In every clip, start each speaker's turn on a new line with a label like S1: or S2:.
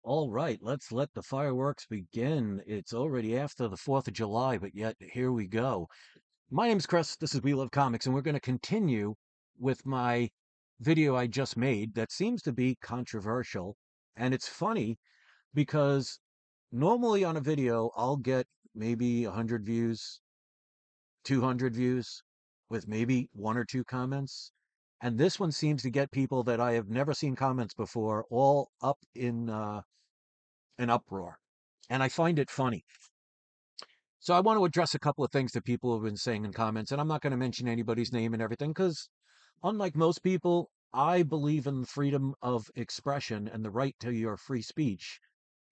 S1: All right, let's let the fireworks begin. It's already after the 4th of July, but yet here we go. My name's Chris. This is We Love Comics, and we're going to continue with my video I just made that seems to be controversial. And it's funny because normally on a video, I'll get maybe 100 views, 200 views with maybe one or two comments. And this one seems to get people that I have never seen comments before, all up in an uproar. And I find it funny. So I want to address a couple of things that people have been saying in comments, and I'm not going to mention anybody's name and everything because, unlike most people, I believe in freedom of expression and the right to your free speech,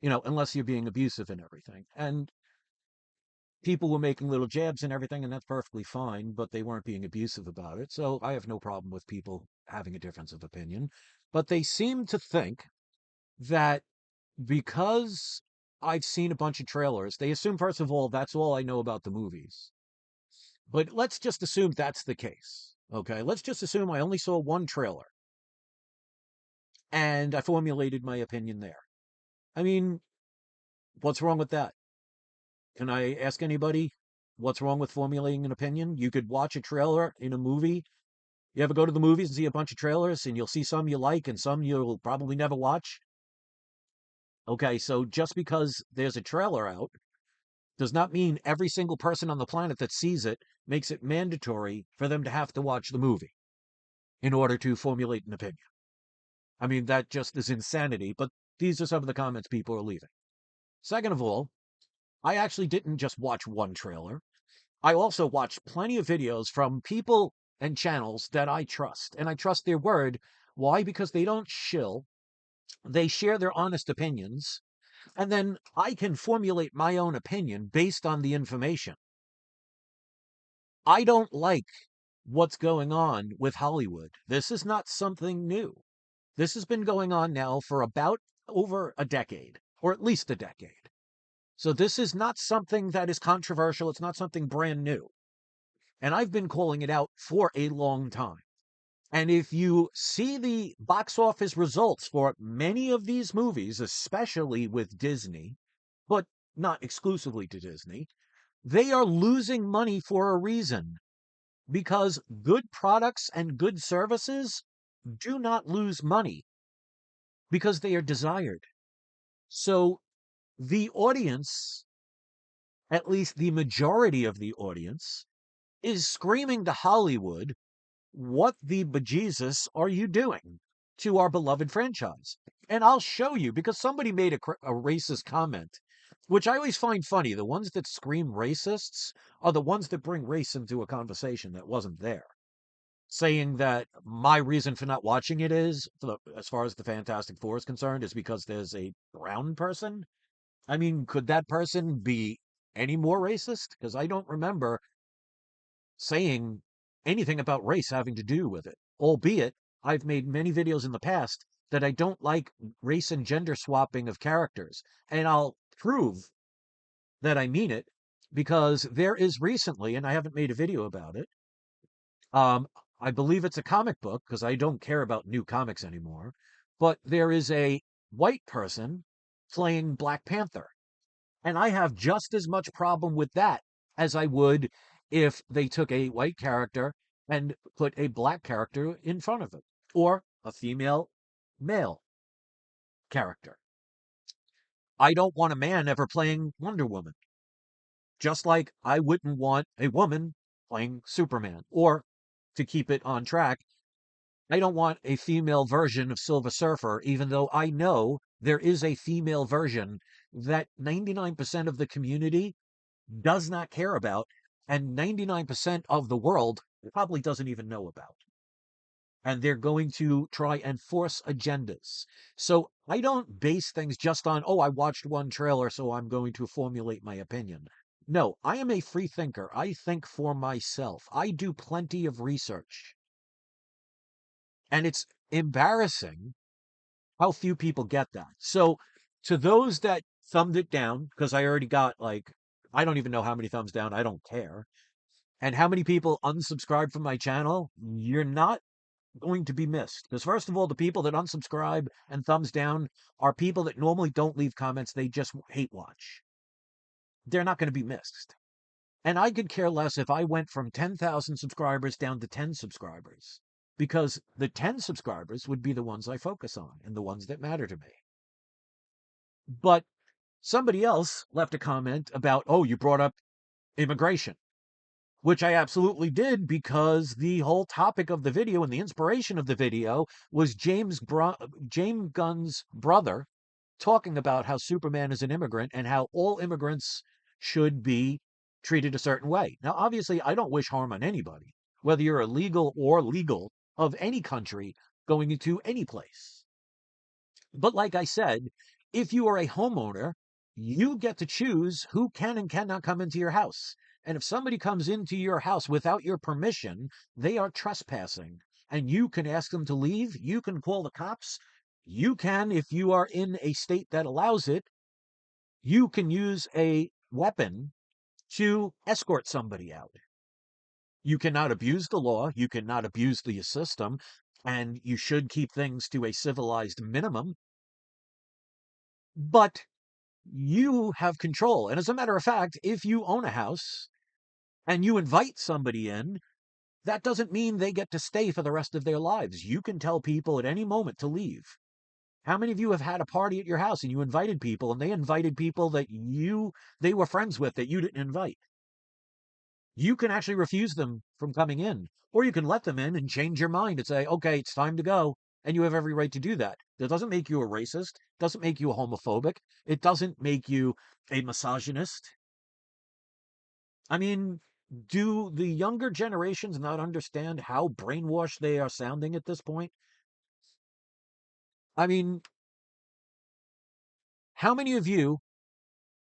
S1: unless you're being abusive and everything. And people were making little jabs and everything, and that's perfectly fine, but they weren't being abusive about it. So I have no problem with people having a difference of opinion. But they seem to think that because I've seen a bunch of trailers, they assume, first of all, that's all I know about the movies. But let's just assume that's the case. Okay, let's just assume I only saw one trailer and I formulated my opinion there. I mean, what's wrong with that? Can I ask anybody what's wrong with formulating an opinion? You could watch a trailer in a movie. You ever go to the movies and see a bunch of trailers and you'll see some you like and some you'll probably never watch? Okay, so just because there's a trailer out does not mean every single person on the planet that sees it makes it mandatory for them to have to watch the movie in order to formulate an opinion. I mean, that just is insanity, but these are some of the comments people are leaving. Second of all, I actually didn't just watch one trailer. I also watched plenty of videos from people and channels that I trust, and I trust their word. Why? Because they don't shill. They share their honest opinions, and then I can formulate my own opinion based on the information. I don't like what's going on with Hollywood. This is not something new. This has been going on now for about over a decade, or at least a decade. So this is not something that is controversial. It's not something brand new. And I've been calling it out for a long time. And if you see the box office results for many of these movies, especially with Disney, but not exclusively to Disney, they are losing money for a reason because good products and good services do not lose money because they are desired. So the audience, at least the majority of the audience, is screaming to Hollywood, what the bejesus are you doing to our beloved franchise? And I'll show you because somebody made a racist comment, which I always find funny. The ones that scream racists are the ones that bring race into a conversation that wasn't there. Saying that my reason for not watching it is, as far as the Fantastic Four is concerned, is because there's a brown person. I mean, could that person be any more racist? Because I don't remember saying anything about race having to do with it. Albeit, I've made many videos in the past that I don't like race and gender swapping of characters. And I'll prove that I mean it because there is recently, and I haven't made a video about it, um, I believe it's a comic book because I don't care about new comics anymore, but there is a white person playing Black Panther. And I have just as much problem with that as I would if they took a white character and put a black character in front of it, or a female male character. I don't want a man ever playing Wonder Woman, just like I wouldn't want a woman playing Superman. Or, to keep it on track, I don't want a female version of Silver Surfer, even though I know there is a female version that 99% of the community does not care about, and 99% of the world probably doesn't even know about. And they're going to try and force agendas. So I don't base things just on, oh, I watched one trailer, so I'm going to formulate my opinion. No, I am a free thinker. I think for myself. I do plenty of research. And it's embarrassing how few people get that. So to those that thumbed it down, because I already got like, I don't even know how many thumbs down, I don't care. And how many people unsubscribed from my channel? You're not going to be missed. Because first of all, the people that unsubscribe and thumbs down are people that normally don't leave comments. They just hate watch. They're not going to be missed. And I could care less if I went from 10,000 subscribers down to 10 subscribers, because the 10 subscribers would be the ones I focus on and the ones that matter to me. But somebody else left a comment about, oh, you brought up immigration, which I absolutely did, because the whole topic of the video and the inspiration of the video was James Gunn's brother talking about how Superman is an immigrant and how all immigrants should be treated a certain way. Now, obviously, I don't wish harm on anybody, whether you're illegal or legal of any country going into any place. But like I said, if you are a homeowner, you get to choose who can and cannot come into your house. And if somebody comes into your house without your permission, they are trespassing. And you can ask them to leave. You can call the cops. You can, if you are in a state that allows it, you can use a weapon to escort somebody out. You cannot abuse the law. You cannot abuse the system. And you should keep things to a civilized minimum. But you have control. And as a matter of fact, if you own a house and you invite somebody in, that doesn't mean they get to stay for the rest of their lives. You can tell people at any moment to leave. How many of you have had a party at your house and you invited people and they invited people that they were friends with that you didn't invite? You can actually refuse them from coming in, or you can let them in and change your mind and say, okay, it's time to go. And you have every right to do that. That doesn't make you a racist, doesn't make you a homophobic, it doesn't make you a misogynist. I mean, do the younger generations not understand how brainwashed they are sounding at this point? I mean, how many of you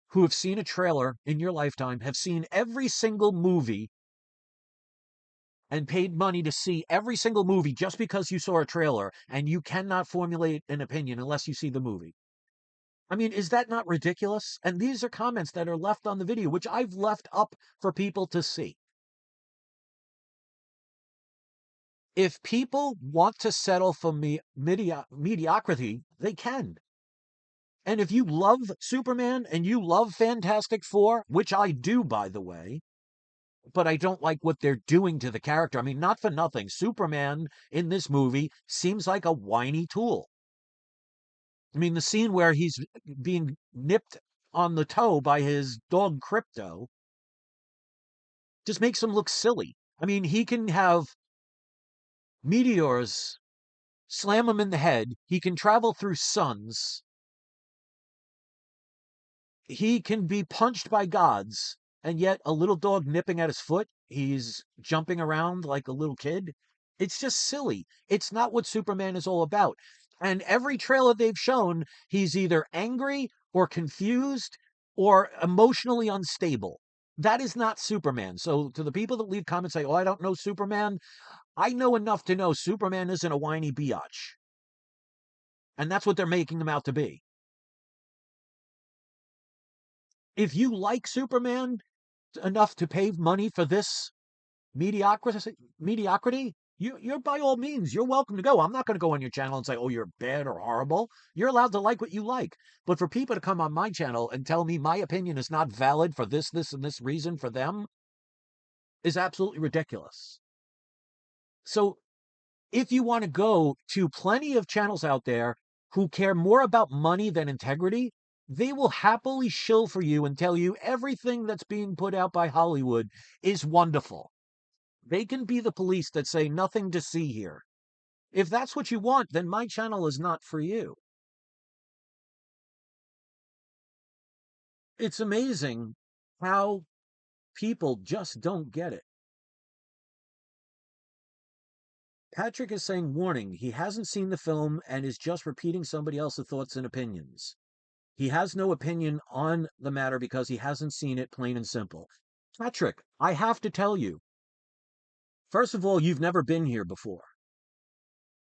S1: who have seen a trailer in your lifetime have seen every single movie and paid money to see every single movie just because you saw a trailer and you cannot formulate an opinion unless you see the movie? I mean, is that not ridiculous? And these are comments that are left on the video, which I've left up for people to see. If people want to settle for mediocrity, they can. And if you love Superman and you love Fantastic Four, which I do, by the way, but I don't like what they're doing to the character. I mean, not for nothing, Superman in this movie seems like a whiny tool. I mean, the scene where he's being nipped on the toe by his dog Crypto just makes him look silly. I mean, he can have meteors slam him in the head. He can travel through suns. He can be punched by gods, and yet a little dog nipping at his foot, he's jumping around like a little kid. It's just silly. It's not what Superman is all about. And every trailer they've shown, he's either angry or confused or emotionally unstable. That is not Superman. So to the people that leave comments say, oh, I don't know Superman, I know enough to know Superman isn't a whiny biatch. And that's what they're making him out to be. If you like Superman enough to pay money for this mediocrity, you're by all means, you're welcome to go. I'm not going to go on your channel and say, oh, you're bad or horrible. You're allowed to like what you like. But for people to come on my channel and tell me my opinion is not valid for this, and this reason for them is absolutely ridiculous. So if you want to go to plenty of channels out there who care more about money than integrity, they will happily shill for you and tell you everything that's being put out by Hollywood is wonderful. They can be the police that say nothing to see here. If that's what you want, then my channel is not for you. It's amazing how people just don't get it. Patrick is saying, warning, he hasn't seen the film and is just repeating somebody else's thoughts and opinions. He has no opinion on the matter because he hasn't seen it, plain and simple. Patrick, I have to tell you, first of all, you've never been here before.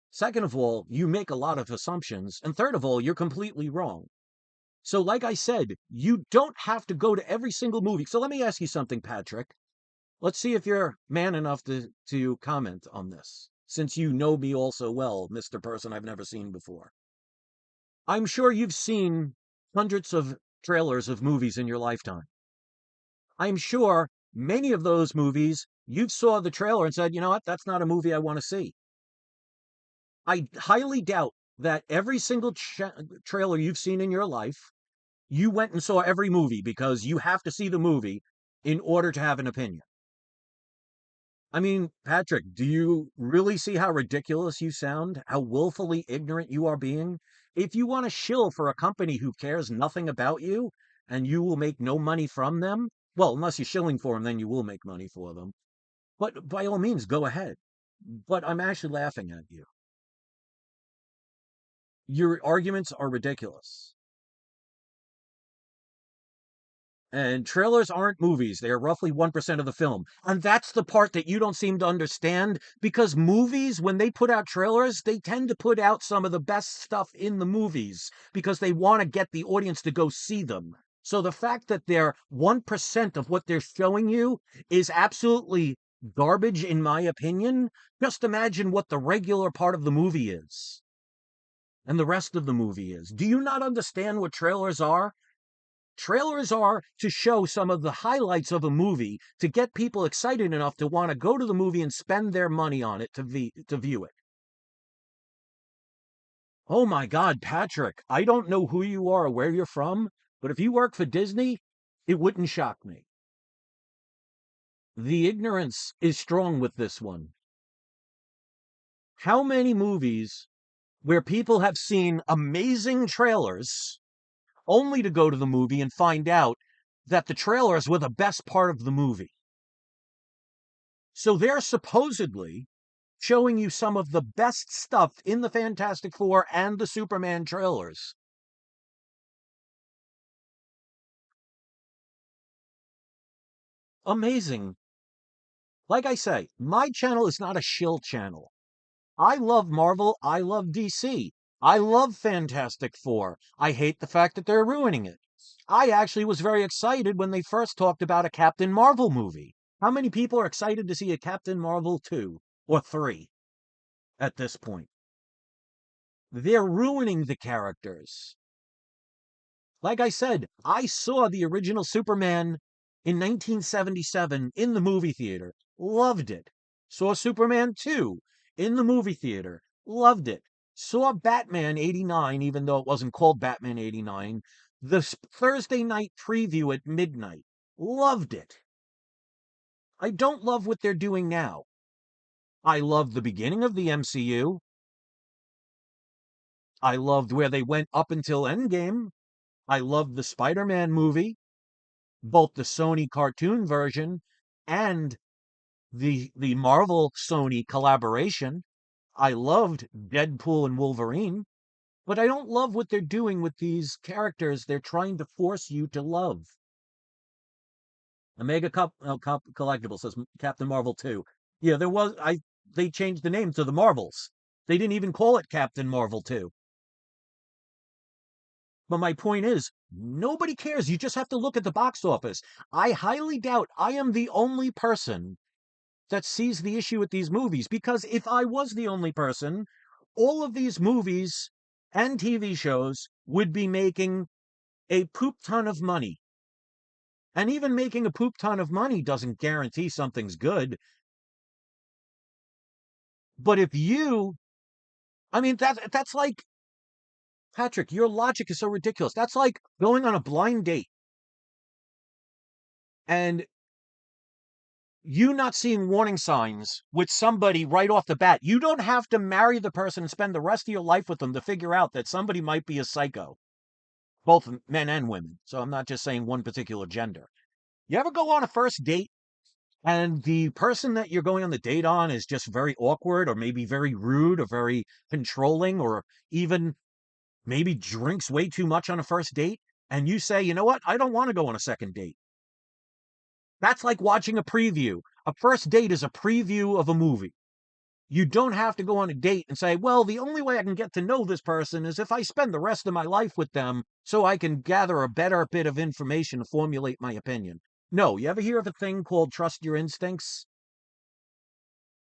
S1: Second of all, you make a lot of assumptions. And third of all, you're completely wrong. So like I said, you don't have to go to every single movie. So let me ask you something, Patrick. Let's see if you're man enough to comment on this. since you know me all so well, Mr. Person I've never seen before. I'm sure you've seen hundreds of trailers of movies in your lifetime. I'm sure many of those movies, you saw the trailer and said, you know what, that's not a movie I want to see. I highly doubt that every single trailer you've seen in your life, you went and saw every movie because you have to see the movie in order to have an opinion. I mean, Patrick, do you really see how ridiculous you sound? How willfully ignorant you are being? If you want to shill for a company who cares nothing about you and you will make no money from them, well, unless you're shilling for them, then you will make money for them. But by all means, go ahead. But I'm actually laughing at you. Your arguments are ridiculous. And trailers aren't movies. They are roughly 1% of the film. And that's the part that you don't seem to understand because movies, when they put out trailers, they tend to put out some of the best stuff in the movies because they want to get the audience to go see them. So the fact that they're 1% of what they're showing you is absolutely garbage, in my opinion. Just imagine what the regular part of the movie is and the rest of the movie is. Do you not understand what trailers are? Trailers are to show some of the highlights of a movie to get people excited enough to want to go to the movie and spend their money on it to view it. Oh my God, Patrick, I don't know who you are or where you're from, but if you work for Disney, it wouldn't shock me. The ignorance is strong with this one. How many movies where people have seen amazing trailers only to go to the movie and find out that the trailers were the best part of the movie? So they're supposedly showing you some of the best stuff in the Fantastic Four and the Superman trailers. Amazing. Like I say, my channel is not a shill channel. I love Marvel. I love DC. I love Fantastic Four. I hate the fact that they're ruining it. I actually was very excited when they first talked about a Captain Marvel movie. How many people are excited to see a Captain Marvel 2 or 3 at this point? They're ruining the characters. Like I said, I saw the original Superman in 1977 in the movie theater. Loved it. Saw Superman 2 in the movie theater. Loved it. Saw Batman 89, even though it wasn't called Batman 89, the Thursday night preview at midnight. Loved it. I don't love what they're doing now. I loved the beginning of the MCU. I loved where they went up until Endgame. I loved the Spider-Man movie, both the Sony cartoon version and the Marvel Sony collaboration. I loved Deadpool and Wolverine, but I don't love what they're doing with these characters they're trying to force you to love. Omega Collectible says Captain Marvel 2. Yeah, they changed the name to the Marvels. They didn't even call it Captain Marvel 2. But my point is, nobody cares. You just have to look at the box office. I highly doubt I am the only person that sees the issue with these movies, because if I was the only person, all of these movies and TV shows would be making a poop ton of money. And even making a poop ton of money doesn't guarantee something's good. But if you, I mean, that's like, Patrick, your logic is so ridiculous. That's like going on a blind date and you not seeing warning signs with somebody right off the bat. You don't have to marry the person and spend the rest of your life with them to figure out that somebody might be a psycho, both men and women. So I'm not just saying one particular gender. You ever go on a first date and the person that you're going on the date on is just very awkward or maybe very rude or very controlling or even maybe drinks way too much on a first date? And you say, you know what? I don't want to go on a second date. That's like watching a preview. A first date is a preview of a movie. You don't have to go on a date and say, well, the only way I can get to know this person is if I spend the rest of my life with them so I can gather a better bit of information to formulate my opinion. No, you ever hear of a thing called trust your instincts?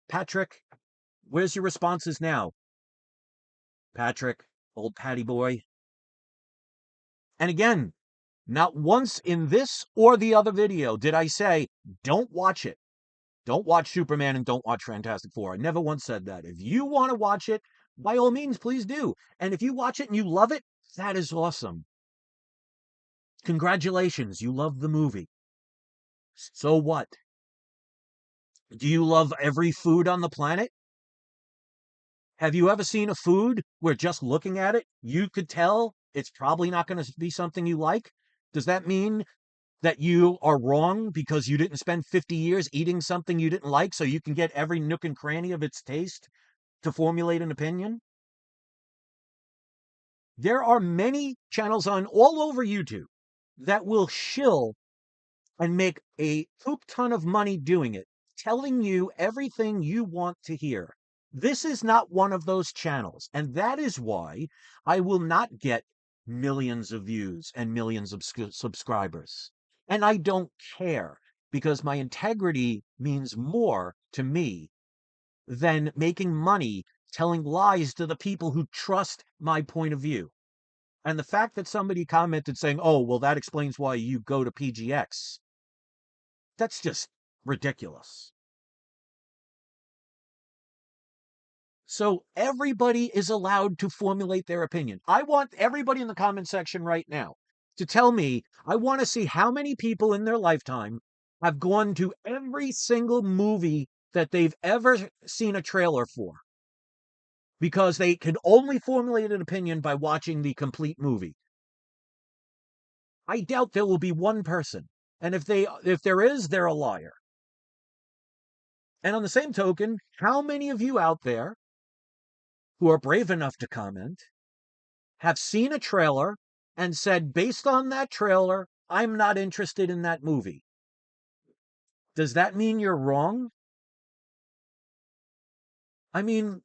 S1: Patrick, Where's your responses now, Patrick, old Patty boy? And again, not once in this or the other video did I say, don't watch it. Don't watch Superman and don't watch Fantastic Four. I never once said that. If you want to watch it, by all means, please do. And if you watch it and you love it, that is awesome. Congratulations, you love the movie. So what? Do you love every food on the planet? Have you ever seen a food where just looking at it, you could tell it's probably not going to be something you like? Does that mean that you are wrong because you didn't spend 50 years eating something you didn't like so you can get every nook and cranny of its taste to formulate an opinion? There are many channels on all over YouTube that will shill and make a poop ton of money doing it, telling you everything you want to hear. This is not one of those channels, and that is why I will not get millions of views and millions of subscribers. And I don't care, because my integrity means more to me than making money telling lies to the people who trust my point of view. And the fact that somebody commented saying, oh, well, that explains why you go to PGX, that's just ridiculous. So everybody is allowed to formulate their opinion. I want everybody in the comment section right now to tell me, I want to see how many people in their lifetime have gone to every single movie that they've ever seen a trailer for, because they can only formulate an opinion by watching the complete movie. I doubt there will be one person. And if there is, they're a liar. And on the same token, how many of you out there who are brave enough to comment have seen a trailer and said, based on that trailer, I'm not interested in that movie? Does that mean you're wrong? I mean,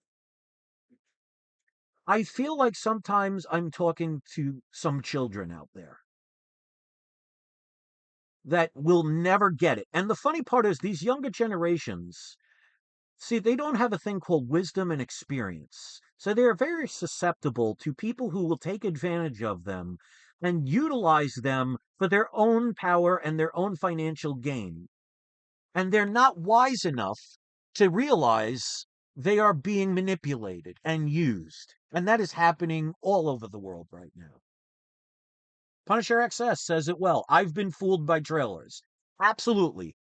S1: I feel like sometimes I'm talking to some children out there that will never get it. And the funny part is, these younger generations, see, they don't have a thing called wisdom and experience. So they're very susceptible to people who will take advantage of them and utilize them for their own power and their own financial gain. And they're not wise enough to realize they are being manipulated and used. And that is happening all over the world right now. Punisher XS says it well. I've been fooled by trailers. Absolutely.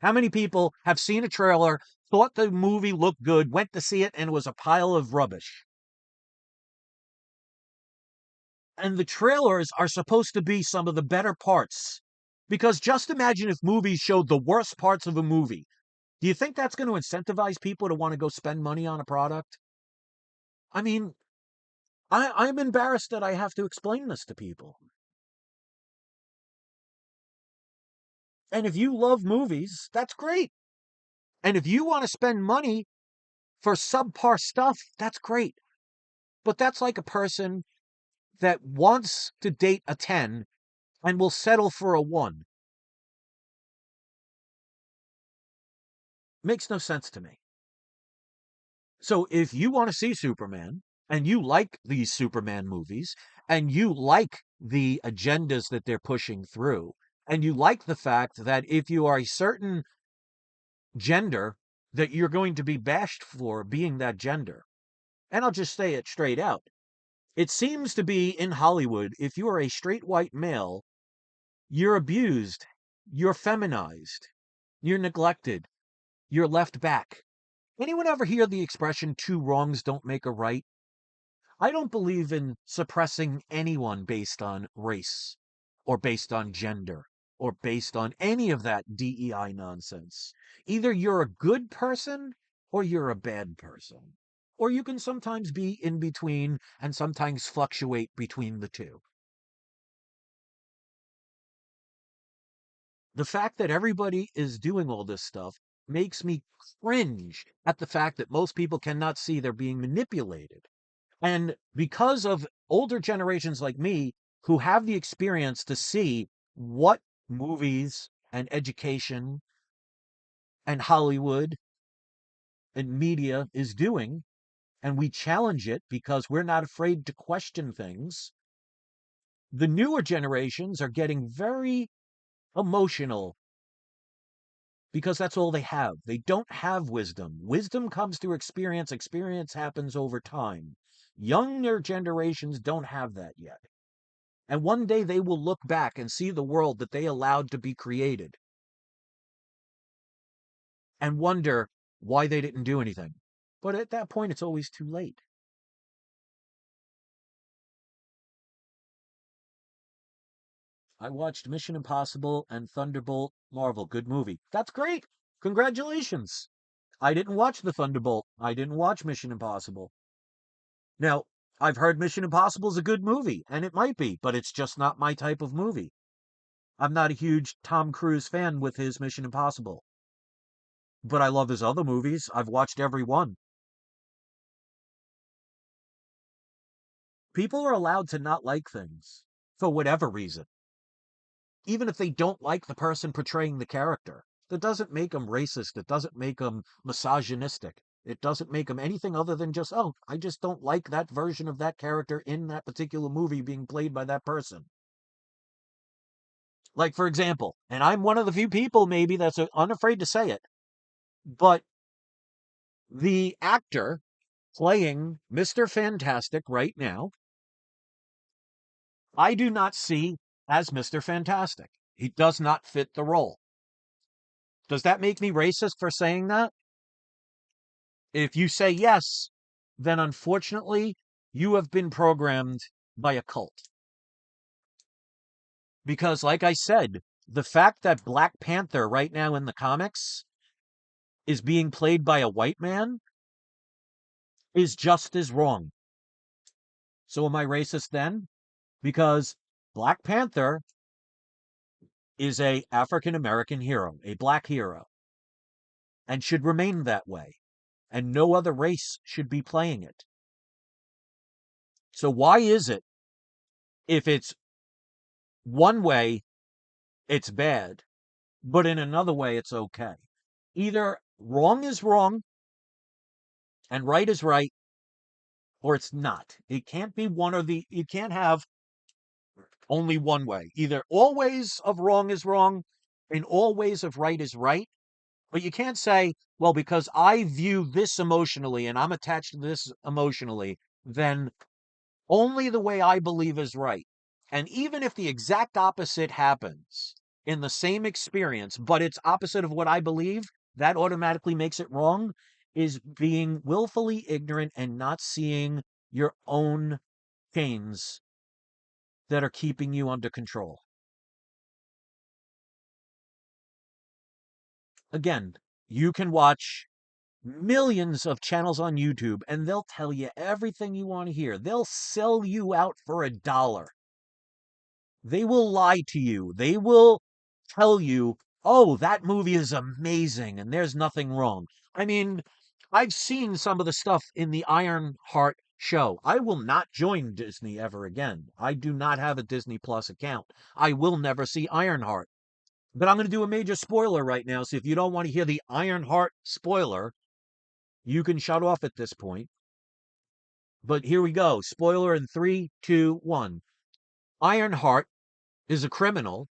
S1: How many people have seen a trailer, thought the movie looked good, went to see it, and it was a pile of rubbish? And the trailers are supposed to be some of the better parts. Because just imagine if movies showed the worst parts of a movie. Do you think that's going to incentivize people to want to go spend money on a product? I mean, I'm embarrassed that I have to explain this to people. And if you love movies, that's great. And if you want to spend money for subpar stuff, that's great. But that's like a person that wants to date a 10 and will settle for a 1. Makes no sense to me. So if you want to see Superman, and you like these Superman movies, and you like the agendas that they're pushing through, and you like the fact that if you are a certain gender, that you're going to be bashed for being that gender. And I'll just say it straight out. It seems to be in Hollywood, if you are a straight white male, you're abused, you're feminized, you're neglected, you're left back. Anyone ever hear the expression, two wrongs don't make a right? I don't believe in suppressing anyone based on race, or based on gender, or based on any of that DEI nonsense. Either you're a good person, or you're a bad person. Or you can sometimes be in between, and sometimes fluctuate between the two. The fact that everybody is doing all this stuff makes me cringe at the fact that most people cannot see they're being manipulated. And because of older generations like me who have the experience to see what movies and education and Hollywood and media is doing, and we challenge it because we're not afraid to question things, the newer generations are getting very emotional because that's all they have. They don't have wisdom. Wisdom comes through experience. Experience happens over time. Younger generations don't have that yet. And one day they will look back and see the world that they allowed to be created and wonder why they didn't do anything. But at that point, it's always too late. I watched Mission Impossible and Thunderbolt Marvel. Good movie. That's great. Congratulations. I didn't watch the Thunderbolt. I didn't watch Mission Impossible. Now, I've heard Mission Impossible is a good movie, and it might be, but it's just not my type of movie. I'm not a huge Tom Cruise fan with his Mission Impossible, but I love his other movies. I've watched every one. People are allowed to not like things for whatever reason, even if they don't like the person portraying the character. That doesn't make them racist. It doesn't make them misogynistic. It doesn't make them anything other than just, oh, I just don't like that version of that character in that particular movie being played by that person. Like, for example, and I'm one of the few people maybe that's unafraid to say it, but the actor playing Mr. Fantastic right now, I do not see as Mr. Fantastic. He does not fit the role. Does that make me racist for saying that? If you say yes, then unfortunately, you have been programmed by a cult. Because, like I said, the fact that Black Panther right now in the comics is being played by a white man is just as wrong. So am I racist then? Because Black Panther is a African American hero, a black hero, and should remain that way. And no other race should be playing it. So why is it, if it's one way, it's bad, but in another way, it's okay? Either wrong is wrong and right is right, or it's not. It can't be one or the, you can't have only one way. Either all ways of wrong is wrong and all ways of right is right. But you can't say, well, because I view this emotionally and I'm attached to this emotionally, then only the way I believe is right. And even if the exact opposite happens in the same experience, but it's opposite of what I believe, that automatically makes it wrong, is being willfully ignorant and not seeing your own pains that are keeping you under control. Again, you can watch millions of channels on YouTube and they'll tell you everything you want to hear. They'll sell you out for $1. They will lie to you. They will tell you, oh, that movie is amazing and there's nothing wrong. I mean, I've seen some of the stuff in the Iron Heart show. I will not join Disney ever again. I do not have a Disney Plus account. I will never see Ironheart. But I'm going to do a major spoiler right now. So if you don't want to hear the Ironheart spoiler, you can shut off at this point. But here we go. Spoiler in 3, 2, 1. Ironheart is a criminal,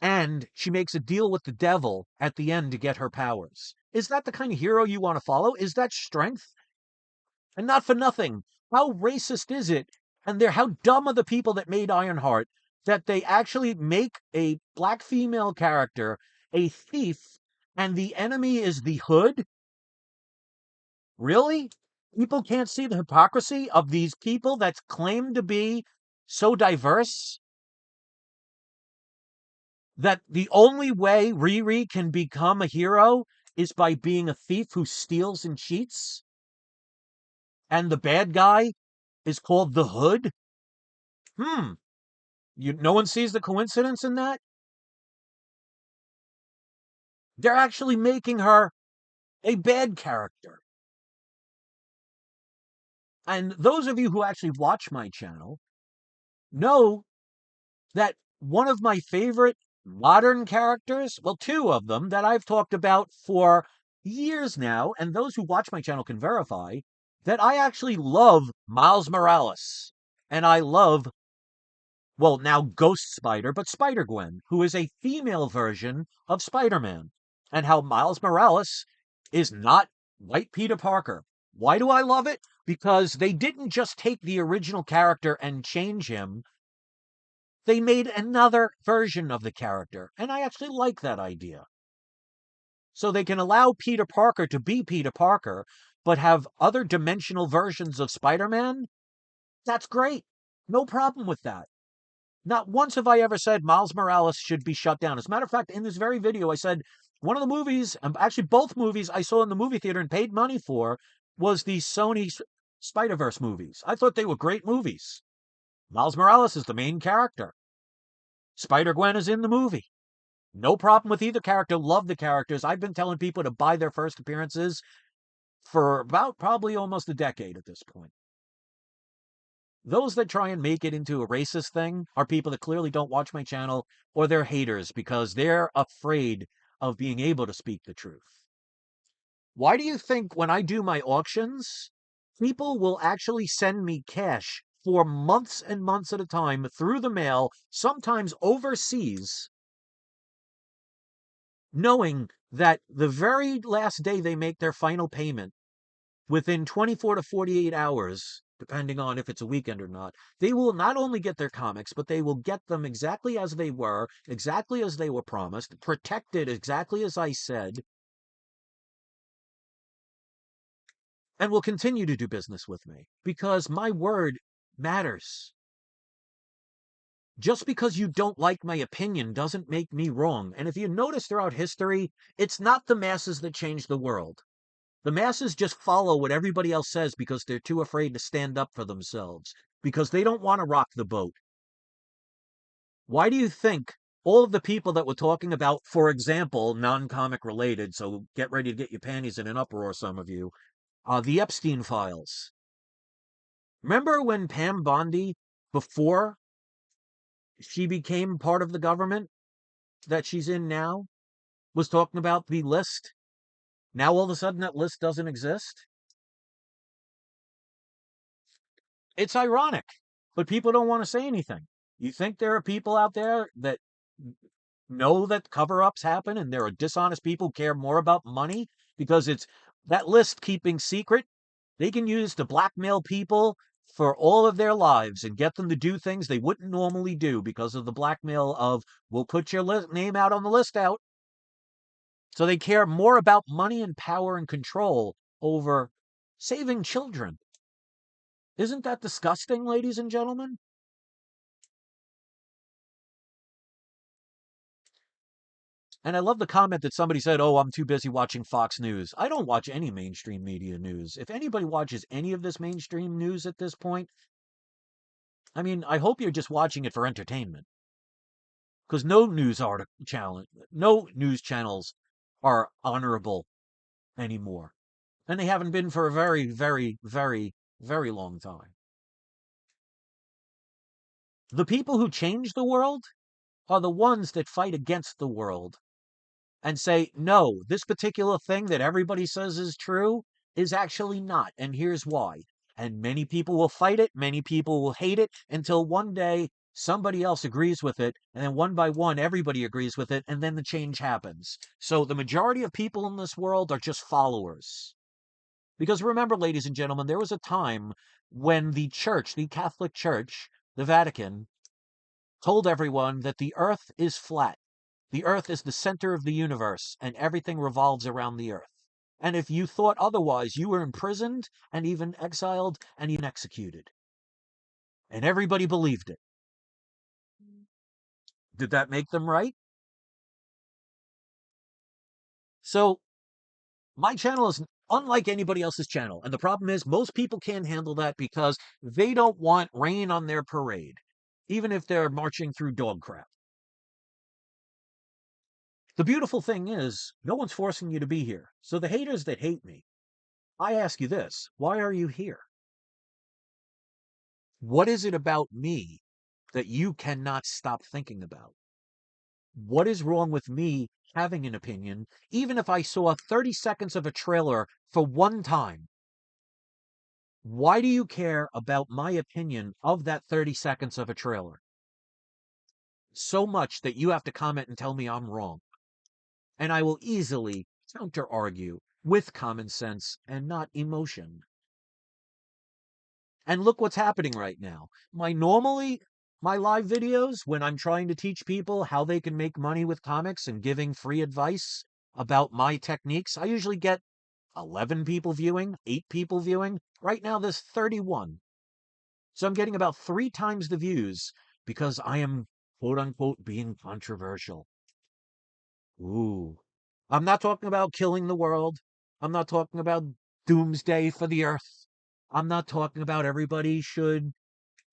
S1: and she makes a deal with the devil at the end to get her powers. Is that the kind of hero you want to follow? Is that strength? And not for nothing, how racist is it? And how dumb are the people that made Ironheart that they actually make a black female character a thief, and the enemy is the hood? Really? People can't see the hypocrisy of these people that claim to be so diverse that the only way Riri can become a hero is by being a thief who steals and cheats? And the bad guy is called the Hood? No one sees the coincidence in that? They're actually making her a bad character. And those of you who actually watch my channel know that one of my favorite modern characters, well, two of them that I've talked about for years now, and those who watch my channel can verify, that I actually love Miles Morales. And I love, well, now Ghost Spider, but Spider-Gwen, who is a female version of Spider-Man. And how Miles Morales is not white Peter Parker. Why do I love it? Because they didn't just take the original character and change him. They made another version of the character. And I actually like that idea. So they can allow Peter Parker to be Peter Parker, but have other dimensional versions of Spider-Man. That's great. No problem with that. Not once have I ever said Miles Morales should be shut down. As a matter of fact, in this very video, I said one of the movies, actually both movies I saw in the movie theater and paid money for, was the Sony Spider-Verse movies. I thought they were great movies. Miles Morales is the main character. Spider-Gwen is in the movie. No problem with either character. Love the characters. I've been telling people to buy their first appearances for about probably almost a decade at this point. Those that try and make it into a racist thing are people that clearly don't watch my channel, or they're haters because they're afraid of being able to speak the truth. Why do you think when I do my auctions, people will actually send me cash for months and months at a time through the mail, sometimes overseas, knowing that the very last day they make their final payment, within 24 to 48 hours, depending on if it's a weekend or not, they will not only get their comics, but they will get them exactly as they were promised, protected exactly as I said, and will continue to do business with me because my word matters. Just because you don't like my opinion doesn't make me wrong. And if you notice throughout history, it's not the masses that change the world. The masses just follow what everybody else says because they're too afraid to stand up for themselves, because they don't want to rock the boat. Why do you think all of the people that we're talking about, for example, non-comic related, so get ready to get your panties in an uproar, some of you, the Epstein files. Remember when Pam Bondi, before she became part of the government that she's in now, was talking about the list? Now all of a sudden that list doesn't exist? It's ironic, but people don't want to say anything. You think there are people out there that know that cover-ups happen and there are dishonest people who care more about money because it's that list keeping secret? They can use to blackmail people for all of their lives and get them to do things they wouldn't normally do because of the blackmail of, we'll put your name out on the list out. So they care more about money and power and control over saving children. Isn't that disgusting, ladies and gentlemen? And I love the comment that somebody said, oh, I'm too busy watching Fox News. I don't watch any mainstream media news. If anybody watches any of this mainstream news at this point, I mean, I hope you're just watching it for entertainment. Because no news channels are honorable anymore. And they haven't been for a very, very, very, very long time. The people who change the world are the ones that fight against the world and say, no, this particular thing that everybody says is true is actually not. And here's why. And many people will fight it. Many people will hate it until one day somebody else agrees with it. And then one by one, everybody agrees with it. And then the change happens. So the majority of people in this world are just followers. Because remember, ladies and gentlemen, there was a time when the church, the Catholic Church, the Vatican, told everyone that the earth is flat. The earth is the center of the universe, and everything revolves around the earth. And if you thought otherwise, you were imprisoned and even exiled and even executed. And everybody believed it. Did that make them right? So, my channel is unlike anybody else's channel. And the problem is, most people can't handle that because they don't want rain on their parade, even if they're marching through dog crap. The beautiful thing is, no one's forcing you to be here. So the haters that hate me, I ask you this, why are you here? What is it about me that you cannot stop thinking about? What is wrong with me having an opinion, even if I saw 30 seconds of a trailer for one time? Why do you care about my opinion of that 30 seconds of a trailer so much that you have to comment and tell me I'm wrong? And I will easily counter argue with common sense and not emotion. And look what's happening right now. My live videos, when I'm trying to teach people how they can make money with comics and giving free advice about my techniques, I usually get 11 people viewing, 8 people viewing. Right now there's 31. So I'm getting about 3 times the views because I am, quote unquote, being controversial. Ooh. I'm not talking about killing the world. I'm not talking about doomsday for the earth. I'm not talking about everybody should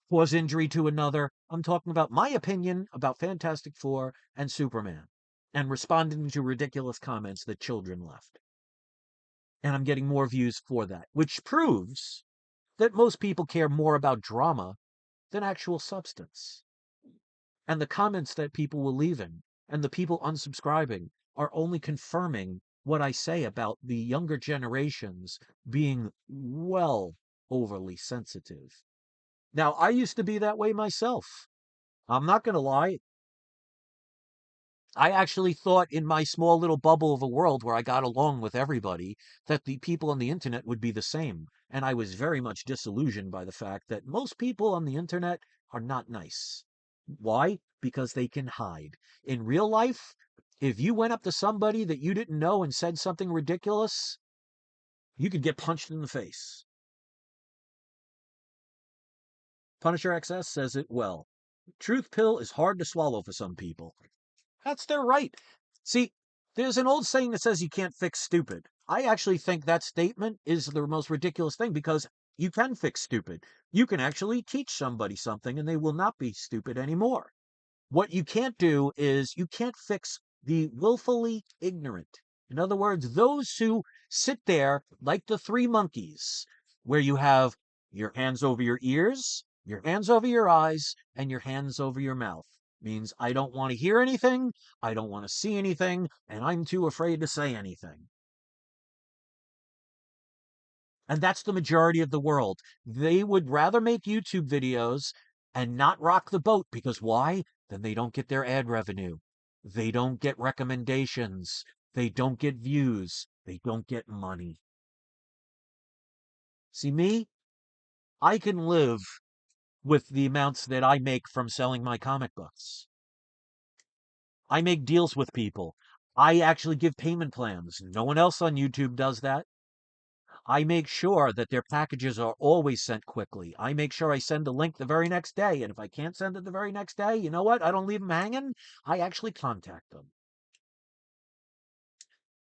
S1: cause injury to another. I'm talking about my opinion about Fantastic Four and Superman and responding to ridiculous comments that children left. And I'm getting more views for that, which proves that most people care more about drama than actual substance. And the comments that people were leaving and the people unsubscribing are only confirming what I say about the younger generations being well overly sensitive. Now, I used to be that way myself. I'm not going to lie. I actually thought in my small little bubble of a world where I got along with everybody that the people on the internet would be the same. And I was very much disillusioned by the fact that most people on the internet are not nice. Why? Because they can hide. In real life, if you went up to somebody that you didn't know and said something ridiculous, you could get punched in the face. Punisher XS says it well. Truth pill is hard to swallow for some people. That's their right. See, there's an old saying that says you can't fix stupid. I actually think that statement is the most ridiculous thing because you can fix stupid. You can actually teach somebody something and they will not be stupid anymore. What you can't do is you can't fix the willfully ignorant. In other words, those who sit there like the 3 monkeys, where you have your hands over your ears, your hands over your eyes, and your hands over your mouth. Means I don't want to hear anything, I don't want to see anything, and I'm too afraid to say anything. And that's the majority of the world. They would rather make YouTube videos and not rock the boat because why? Then they don't get their ad revenue. They don't get recommendations. They don't get views. They don't get money. See, me, I can live with the amounts that I make from selling my comic books. I make deals with people. I actually give payment plans. No one else on YouTube does that. I make sure that their packages are always sent quickly. I make sure I send a link the very next day. And if I can't send it the very next day, you know what? I don't leave them hanging. I actually contact them.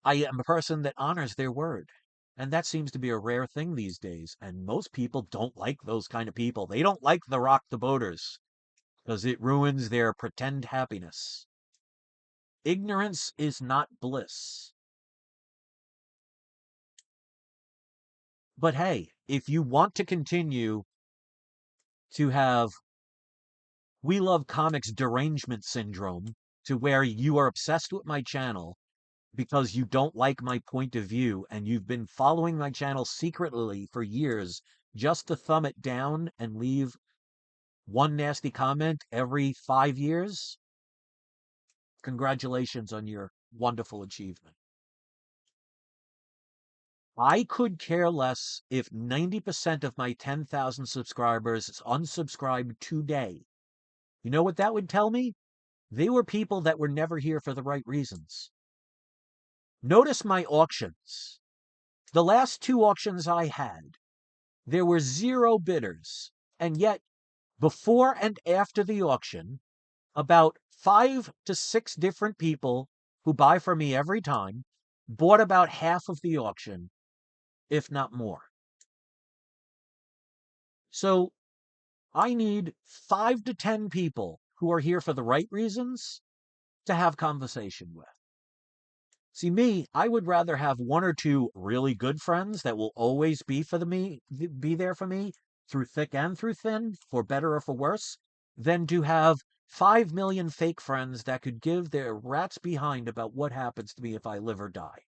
S1: I am a person that honors their word. And that seems to be a rare thing these days. And most people don't like those kind of people. They don't like the rock the boaters because it ruins their pretend happiness. Ignorance is not bliss. But hey, if you want to continue to have We Love Comics derangement syndrome to where you are obsessed with my channel because you don't like my point of view and you've been following my channel secretly for years just to thumb it down and leave one nasty comment every 5 years, congratulations on your wonderful achievement. I could care less if 90% of my 10,000 subscribers unsubscribed today. You know what that would tell me? They were people that were never here for the right reasons. Notice my auctions. The last 2 auctions I had, there were 0 bidders. And yet, before and after the auction, about 5 to 6 different people who buy from me every time bought about half of the auction, if not more. So I need 5 to 10 people who are here for the right reasons to have conversation with. See, me, I would rather have 1 or 2 really good friends that will always be there for me through thick and through thin, for better or for worse, than to have 5 million fake friends that could give their rats behind about what happens to me if I live or die.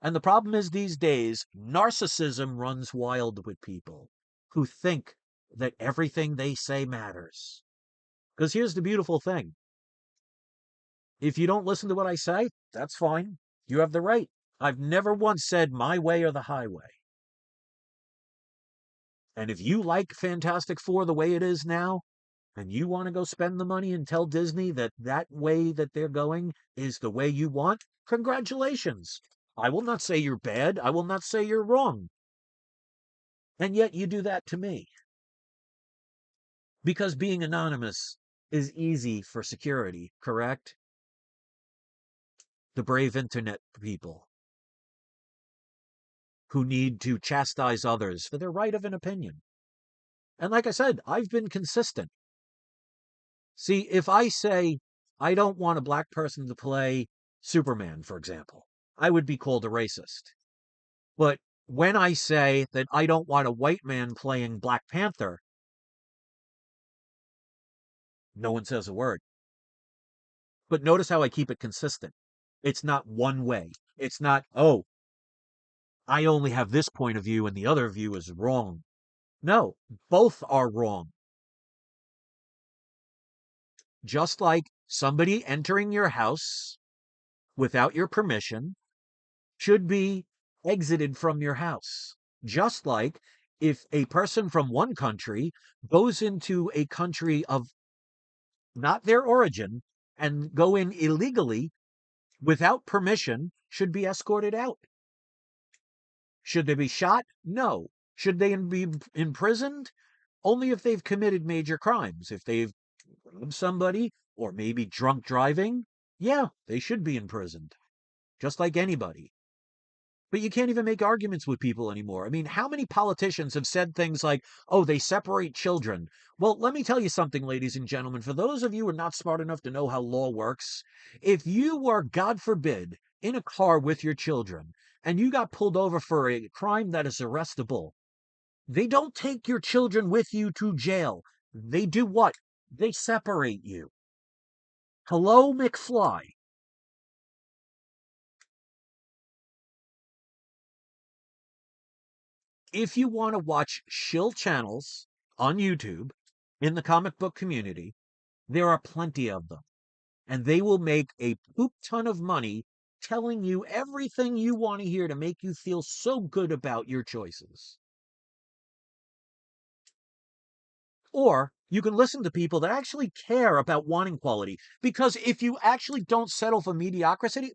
S1: And the problem is these days, narcissism runs wild with people who think that everything they say matters. Because here's the beautiful thing. If you don't listen to what I say, that's fine. You have the right. I've never once said my way or the highway. And if you like Fantastic Four the way it is now, and you want to go spend the money and tell Disney that that way that they're going is the way you want, congratulations. I will not say you're bad. I will not say you're wrong. And yet you do that to me. Because being anonymous is easy for security, correct? The brave internet people who need to chastise others for their right of an opinion. And like I said, I've been consistent. See, if I say I don't want a black person to play Superman, for example, I would be called a racist. But when I say that I don't want a white man playing Black Panther, no one says a word. But notice how I keep it consistent. It's not one way. It's not, oh, I only have this point of view and the other view is wrong. No, both are wrong. Just like somebody entering your house without your permission should be exited from your house. Just like if a person from one country goes into a country of not their origin and go in illegally without permission, should be escorted out. Should they be shot? No. Should they be imprisoned? Only if they've committed major crimes. If they've robbed somebody or maybe drunk driving, yeah, they should be imprisoned. Just like anybody. But you can't even make arguments with people anymore. I mean, how many politicians have said things like, oh, they separate children? Well, let me tell you something, ladies and gentlemen. For those of you who are not smart enough to know how law works, if you were, God forbid, in a car with your children and you got pulled over for a crime that is arrestable, they don't take your children with you to jail. They do what? They separate you. Hello, McFly. If you want to watch shill channels on YouTube in the comic book community, there are plenty of them. And they will make a poop ton of money telling you everything you want to hear to make you feel so good about your choices. Or you can listen to people that actually care about wanting quality. Because if you actually don't settle for mediocrity,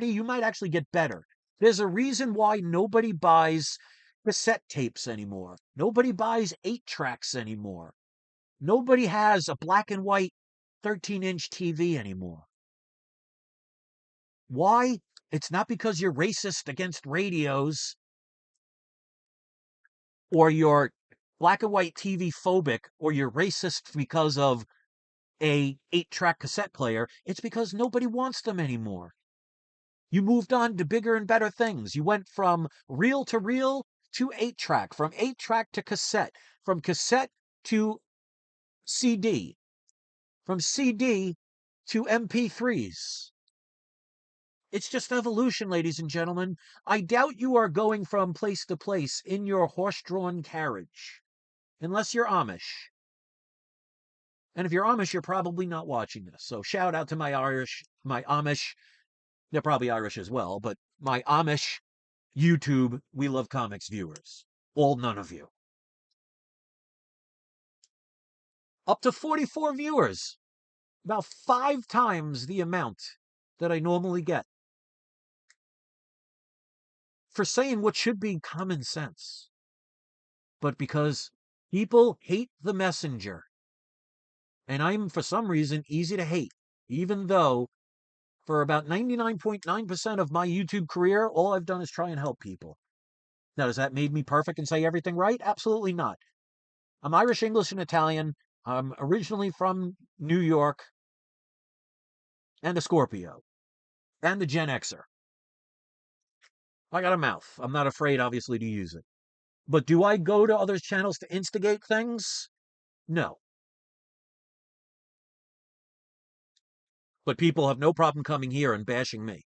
S1: you might actually get better. There's a reason why nobody buys cassette tapes anymore. Nobody buys 8 tracks anymore. Nobody has a black and white 13-inch TV anymore. Why? It's not because you're racist against radios or you're black and white TV phobic or you're racist because of a 8-track cassette player. It's because nobody wants them anymore. You moved on to bigger and better things. You went from reel to reel to 8-track, from 8-track to cassette, from cassette to CD, from CD to MP3s. It's just evolution, ladies and gentlemen. I doubt you are going from place to place in your horse-drawn carriage, unless you're Amish. And if you're Amish, you're probably not watching this. So shout out to my Amish, they're probably Irish as well, but my Amish YouTube We Love Comics viewers. All none of you. Up to 44 viewers. About 5 times the amount that I normally get. For saying what should be common sense. But because people hate the messenger. And I'm, for some reason, easy to hate. Even though, for about 99.9% of my YouTube career, all I've done is try and help people. Now, does that make me perfect and say everything right? Absolutely not. I'm Irish, English, and Italian. I'm originally from New York. And a Scorpio. And a Gen Xer. I got a mouth. I'm not afraid, obviously, to use it. But do I go to other channels to instigate things? No. But people have no problem coming here and bashing me.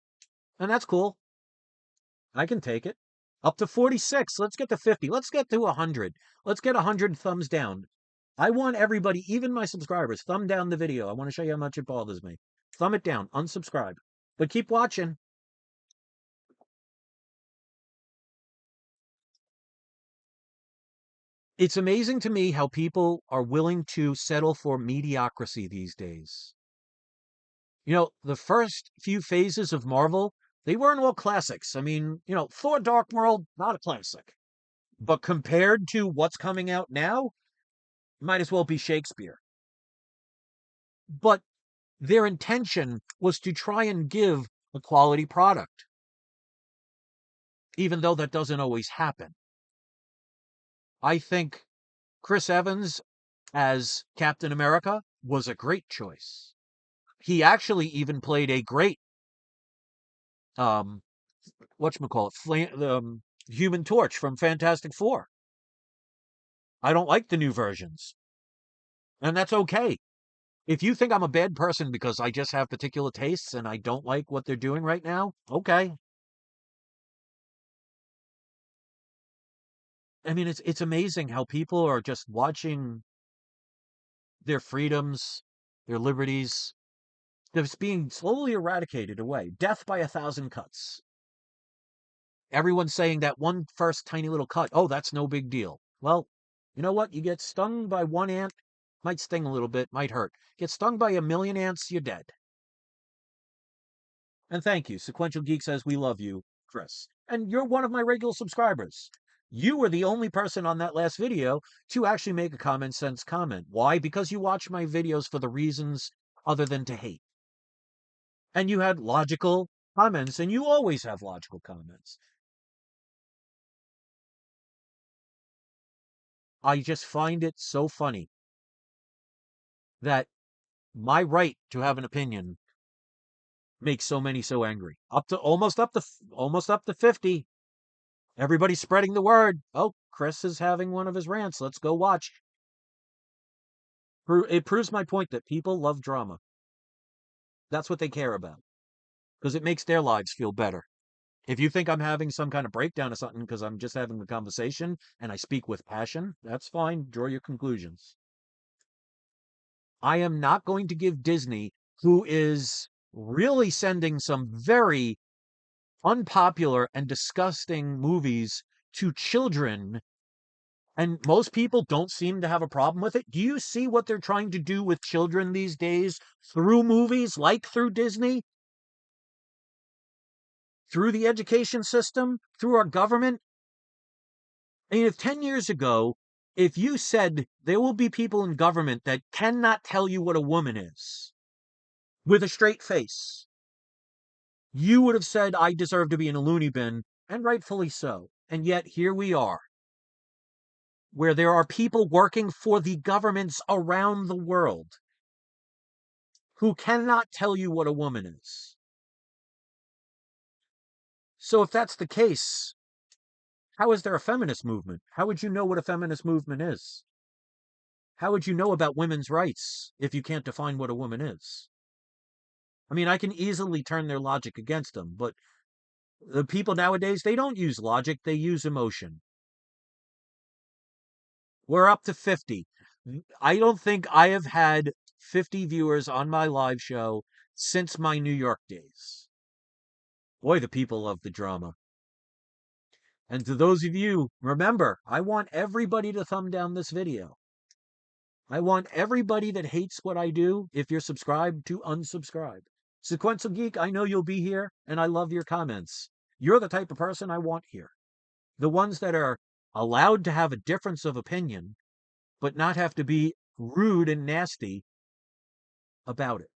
S1: And that's cool. I can take it. Up to 46. Let's get to 50. Let's get to 100. Let's get 100 thumbs down. I want everybody, even my subscribers, thumb down the video. I want to show you how much it bothers me. Thumb it down. Unsubscribe. But keep watching. It's amazing to me how people are willing to settle for mediocrity these days. You know, the first few phases of Marvel, they weren't all classics. I mean, you know, Thor Dark World, not a classic. But compared to what's coming out now, might as well be Shakespeare. But their intention was to try and give a quality product, even though that doesn't always happen. I think Chris Evans as Captain America was a great choice. He actually even played a great whatchamacallit, Human Torch from Fantastic Four. I don't like the new versions, and that's okay. If you think I'm a bad person because I just have particular tastes and I don't like what they're doing right now, okay. I mean, it's amazing how people are just watching their freedoms, their liberties, just being slowly eradicated away. Death by 1,000 cuts. Everyone's saying that one first tiny little cut, oh, that's no big deal. Well, you know what? You get stung by one ant, might sting a little bit, might hurt. Get stung by 1,000,000 ants, you're dead. And thank you. Sequential Geek says, we love you, Chris. And you're one of my regular subscribers. You were the only person on that last video to actually make a common sense comment. Why? Because you watch my videos for the reasons other than to hate. And you had logical comments, and you always have logical comments. I just find it so funny that my right to have an opinion makes so many so angry. Almost up to 50. Everybody's spreading the word. Oh, Chris is having one of his rants. Let's go watch. It proves my point that people love drama. That's what they care about because it makes their lives feel better. If you think I'm having some kind of breakdown or something because I'm just having a conversation and I speak with passion, that's fine. Draw your conclusions. I am not going to give Disney, who is really sending some very unpopular and disgusting movies to children, and most people don't seem to have a problem with it. Do you see what they're trying to do with children these days through movies, like through Disney, through the education system, through our government? I mean, if 10 years ago, if you said there will be people in government that cannot tell you what a woman is with a straight face, you would have said, I deserve to be in a loony bin, and rightfully so. And yet here we are, where there are people working for the governments around the world who cannot tell you what a woman is. So if that's the case, how is there a feminist movement? How would you know what a feminist movement is? How would you know about women's rights if you can't define what a woman is? I mean, I can easily turn their logic against them, but the people nowadays, they don't use logic, they use emotion. We're up to 50. I don't think I have had 50 viewers on my live show since my New York days. Boy, the people love the drama. And to those of you, remember, I want everybody to thumb down this video. I want everybody that hates what I do, if you're subscribed, to unsubscribe. Sequential Geek, I know you'll be here, and I love your comments. You're the type of person I want here. The ones that are allowed to have a difference of opinion, but not have to be rude and nasty about it.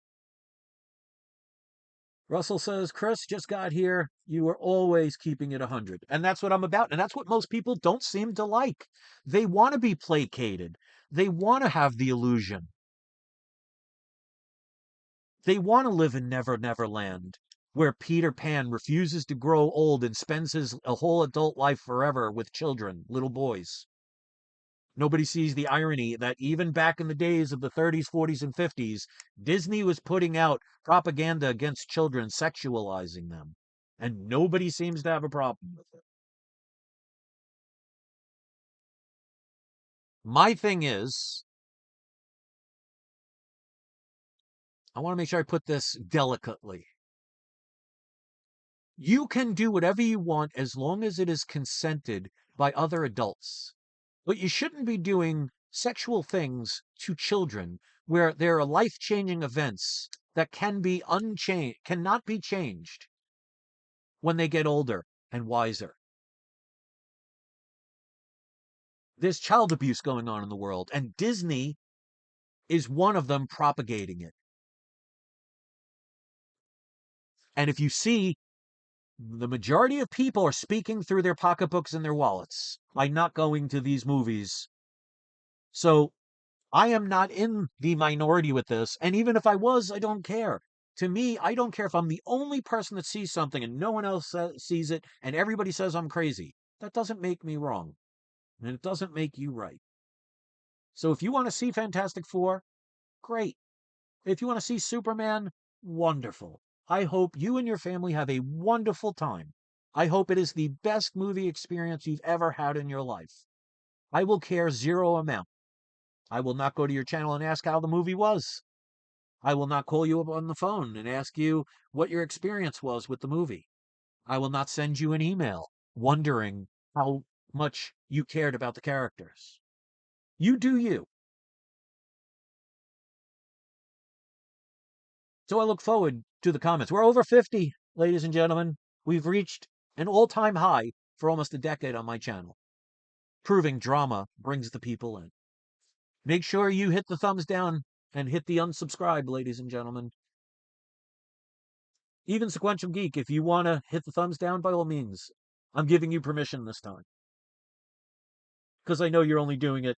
S1: Russell says, Chris just got here. You are always keeping it 100. And that's what I'm about. And that's what most people don't seem to like. They want to be placated. They want to have the illusion. They want to live in Never Never Land, where Peter Pan refuses to grow old and spends his a whole adult life forever with children, little boys. Nobody sees the irony that even back in the days of the 30s, 40s, and 50s, Disney was putting out propaganda against children, sexualizing them. And nobody seems to have a problem with it. My thing is, I want to make sure I put this delicately. You can do whatever you want as long as it is consented by other adults. But you shouldn't be doing sexual things to children where there are life-changing events that cannot be changed when they get older and wiser. There's child abuse going on in the world, and Disney is one of them propagating it. And if you see, the majority of people are speaking through their pocketbooks and their wallets by not going to these movies. So I am not in the minority with this. And even if I was, I don't care. To me, I don't care if I'm the only person that sees something and no one else sees it and everybody says I'm crazy. That doesn't make me wrong. And it doesn't make you right. So if you want to see Fantastic Four, great. If you want to see Superman, wonderful. I hope you and your family have a wonderful time. I hope it is the best movie experience you've ever had in your life. I will care zero amount. I will not go to your channel and ask how the movie was. I will not call you up on the phone and ask you what your experience was with the movie. I will not send you an email wondering how much you cared about the characters. You do you. So I look forward to the comments. We're over 50, ladies and gentlemen. We've reached an all-time high for almost a decade on my channel, proving drama brings the people in. Make sure you hit the thumbs down and hit the unsubscribe, ladies and gentlemen. Even Sequential Geek, if you want to hit the thumbs down, by all means. I'm giving you permission this time. Because I know you're only doing it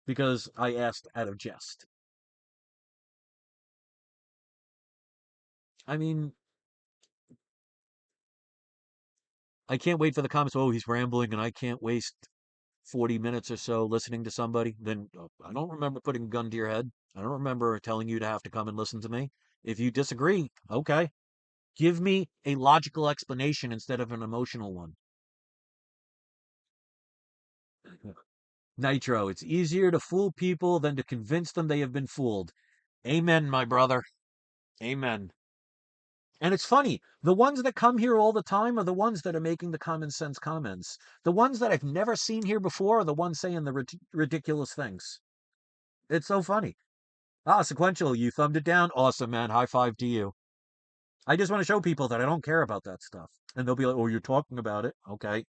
S1: because I asked out of jest. I mean, I can't wait for the comments. Oh, he's rambling and I can't waste 40 minutes or so listening to somebody. Then I don't remember putting a gun to your head. I don't remember telling you to have to come and listen to me. If you disagree, okay. Give me a logical explanation instead of an emotional one. Nitro, it's easier to fool people than to convince them they have been fooled. Amen, my brother. Amen. And it's funny, the ones that come here all the time are the ones that are making the common sense comments. The ones that I've never seen here before are the ones saying the ridiculous things. It's so funny. Ah, Sequential, you thumbed it down. Awesome, man. High five to you. I just want to show people that I don't care about that stuff. And they'll be like, oh, you're talking about it. Okay.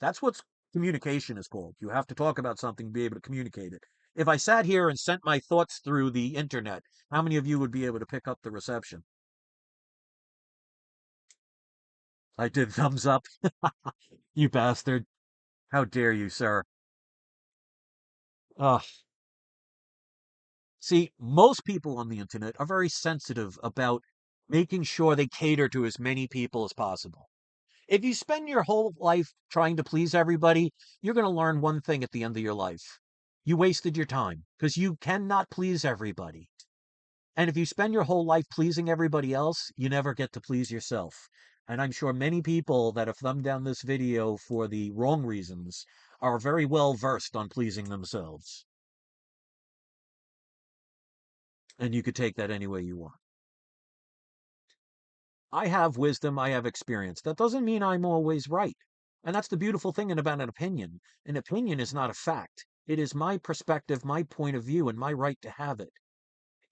S1: That's what communication is called. You have to talk about something, be able to communicate it. If I sat here and sent my thoughts through the internet, how many of you would be able to pick up the reception? I did thumbs up. You bastard. How dare you, sir? Ugh. See, most people on the internet are very sensitive about making sure they cater to as many people as possible. If you spend your whole life trying to please everybody, you're going to learn one thing at the end of your life. You wasted your time because you cannot please everybody. And if you spend your whole life pleasing everybody else, you never get to please yourself. And I'm sure many people that have thumbed down this video for the wrong reasons are very well versed on pleasing themselves. And you could take that any way you want. I have wisdom, I have experience. That doesn't mean I'm always right. And that's the beautiful thing about an opinion. An opinion is not a fact. It is my perspective, my point of view, and my right to have it.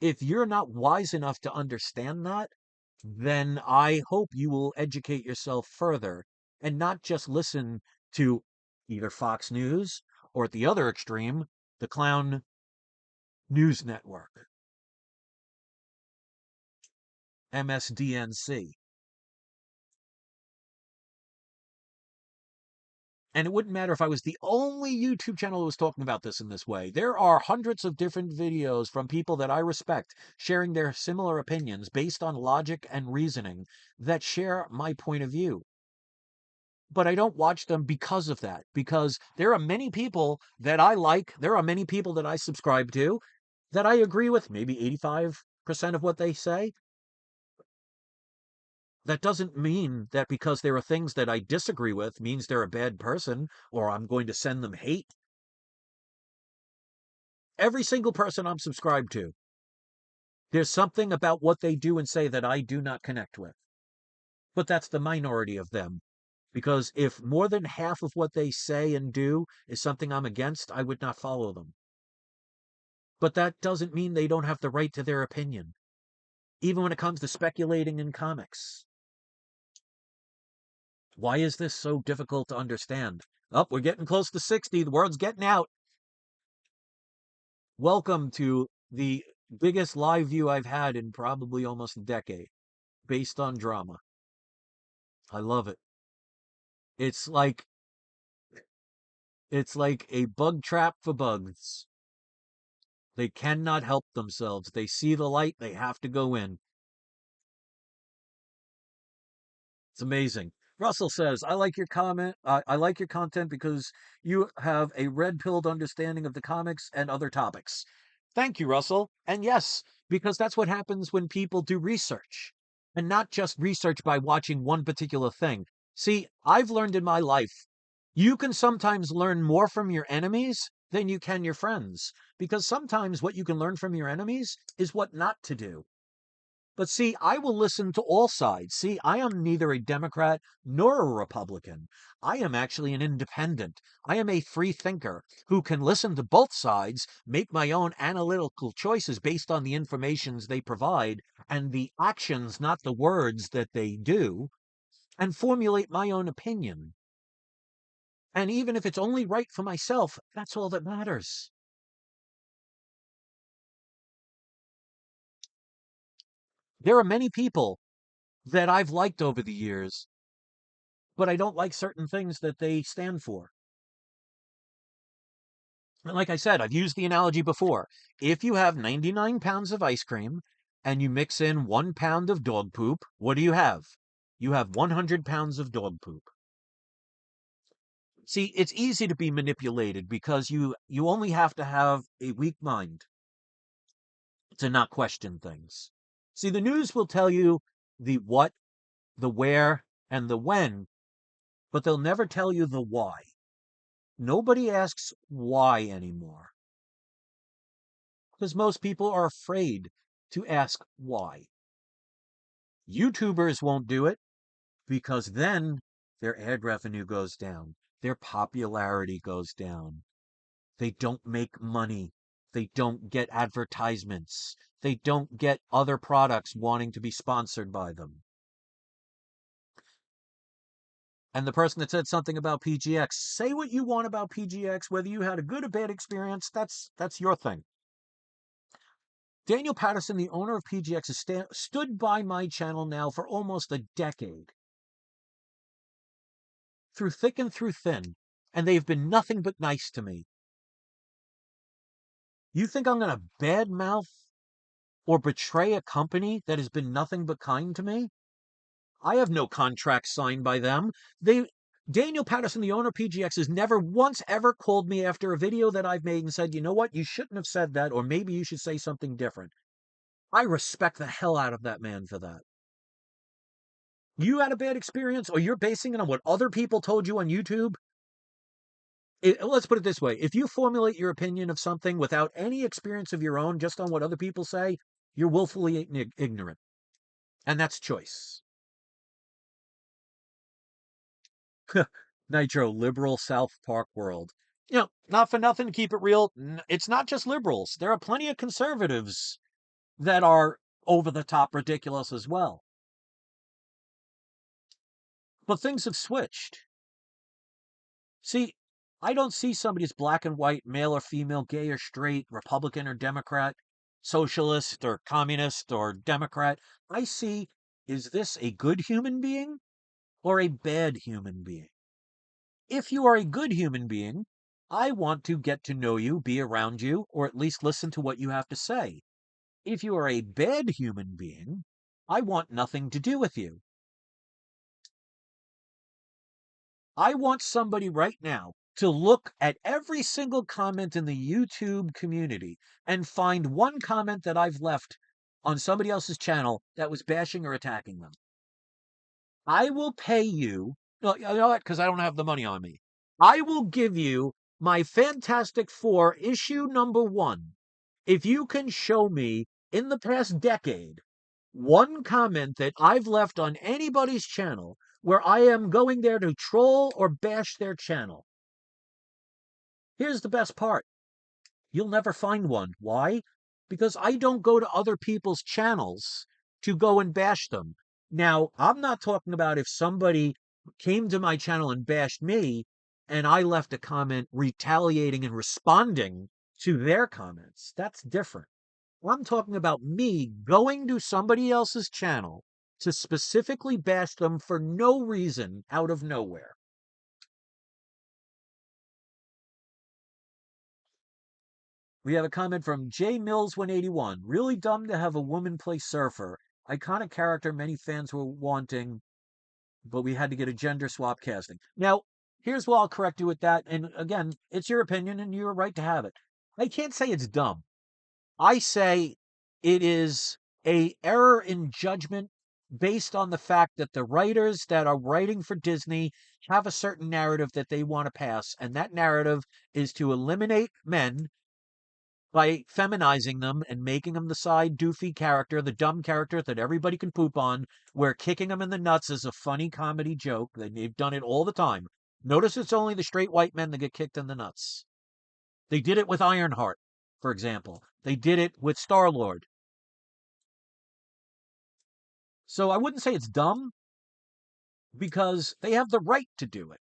S1: If you're not wise enough to understand that, then I hope you will educate yourself further and not just listen to either Fox News or at the other extreme, the Clown News Network, MSDNC. And it wouldn't matter if I was the only YouTube channel that was talking about this in this way. There are hundreds of different videos from people that I respect sharing their similar opinions based on logic and reasoning that share my point of view. but I don't watch them because of that. Because there are many people that I like, there are many people that I subscribe to that I agree with, maybe 85% of what they say. That doesn't mean that because there are things that I disagree with means they're a bad person or I'm going to send them hate. Every single person I'm subscribed to, there's something about what they do and say that I do not connect with. But that's the minority of them. Because if more than half of what they say and do is something I'm against, I would not follow them. But that doesn't mean they don't have the right to their opinion, even when it comes to speculating in comics. Why is this so difficult to understand? Oh, we're getting close to 60. The word's getting out. Welcome to the biggest live view I've had in probably almost a decade, based on drama. I love it. It's like a bug trap for bugs. They cannot help themselves. They see the light, they have to go in. It's amazing. Russell says, I like your comment. I like your content because you have a red-pilled understanding of the comics and other topics. Thank you, Russell. And yes, because that's what happens when people do research and not just research by watching one particular thing. See, I've learned in my life, you can sometimes learn more from your enemies than you can your friends, because sometimes what you can learn from your enemies is what not to do. But see, I will listen to all sides. See, I am neither a Democrat nor a Republican. I am actually an independent. I am a free thinker who can listen to both sides, make my own analytical choices based on the informations they provide and the actions, not the words that they do, and formulate my own opinion. And even if it's only right for myself, that's all that matters. There are many people that I've liked over the years, but I don't like certain things that they stand for. And like I said, I've used the analogy before. If you have 99 pounds of ice cream and you mix in 1 pound of dog poop, what do you have? You have 100 pounds of dog poop. See, it's easy to be manipulated because you only have to have a weak mind to not question things. See, the news will tell you the what, the where, and the when, but they'll never tell you the why. Nobody asks why anymore because most people are afraid to ask why. YouTubers won't do it because then their ad revenue goes down, their popularity goes down. They don't make money. They don't get advertisements. They don't get other products wanting to be sponsored by them. And the person that said something about PGX, say what you want about PGX, whether you had a good or bad experience, that's your thing. Daniel Patterson, the owner of PGX, has stood by my channel now for almost a decade. Through thick and through thin, and they've been nothing but nice to me. You think I'm going to badmouth or betray a company that has been nothing but kind to me? I have no contract signed by them. Daniel Patterson, the owner of PGX, has never once ever called me after a video that I've made and said, you know what, you shouldn't have said that, or maybe you should say something different. I respect the hell out of that man for that. You had a bad experience, or you're basing it on what other people told you on YouTube? Let's put it this way. If you formulate your opinion of something without any experience of your own, just on what other people say, you're willfully ignorant. And that's choice. Nitro, liberal South Park world. You know, not for nothing, to keep it real, it's not just liberals. There are plenty of conservatives that are over the top ridiculous as well. But things have switched. See, I don't see somebody as black and white, male or female, gay or straight, Republican or Democrat, socialist or communist or Democrat. I see, is this a good human being or a bad human being? If you are a good human being, I want to get to know you, be around you, or at least listen to what you have to say. If you are a bad human being, I want nothing to do with you. I want somebody right now to look at every single comment in the YouTube community and find one comment that I've left on somebody else's channel that was bashing or attacking them. I will pay you. No, you know what? Because I don't have the money on me. I will give you my Fantastic Four issue #1 if you can show me in the past decade one comment that I've left on anybody's channel where I am going there to troll or bash their channel. Here's the best part. You'll never find one. Why? Because I don't go to other people's channels to go and bash them. Now, I'm not talking about if somebody came to my channel and bashed me and I left a comment retaliating and responding to their comments. That's different. I'm talking about me going to somebody else's channel to specifically bash them for no reason out of nowhere. We have a comment from J Mills 181. Really dumb to have a woman play Surfer. Iconic character many fans were wanting, but we had to get a gender swap casting. Now, here's what I'll correct you with that. And again, it's your opinion and you're right to have it. I can't say it's dumb. I say it is a error in judgment based on the fact that the writers that are writing for Disney have a certain narrative that they want to pass, and that narrative is to eliminate men by feminizing them and making them the side doofy character, the dumb character that everybody can poop on, where kicking them in the nuts is a funny comedy joke. They've done it all the time. Notice it's only the straight white men that get kicked in the nuts. They did it with Ironheart, for example. They did it with Star-Lord. So I wouldn't say it's dumb because they have the right to do it.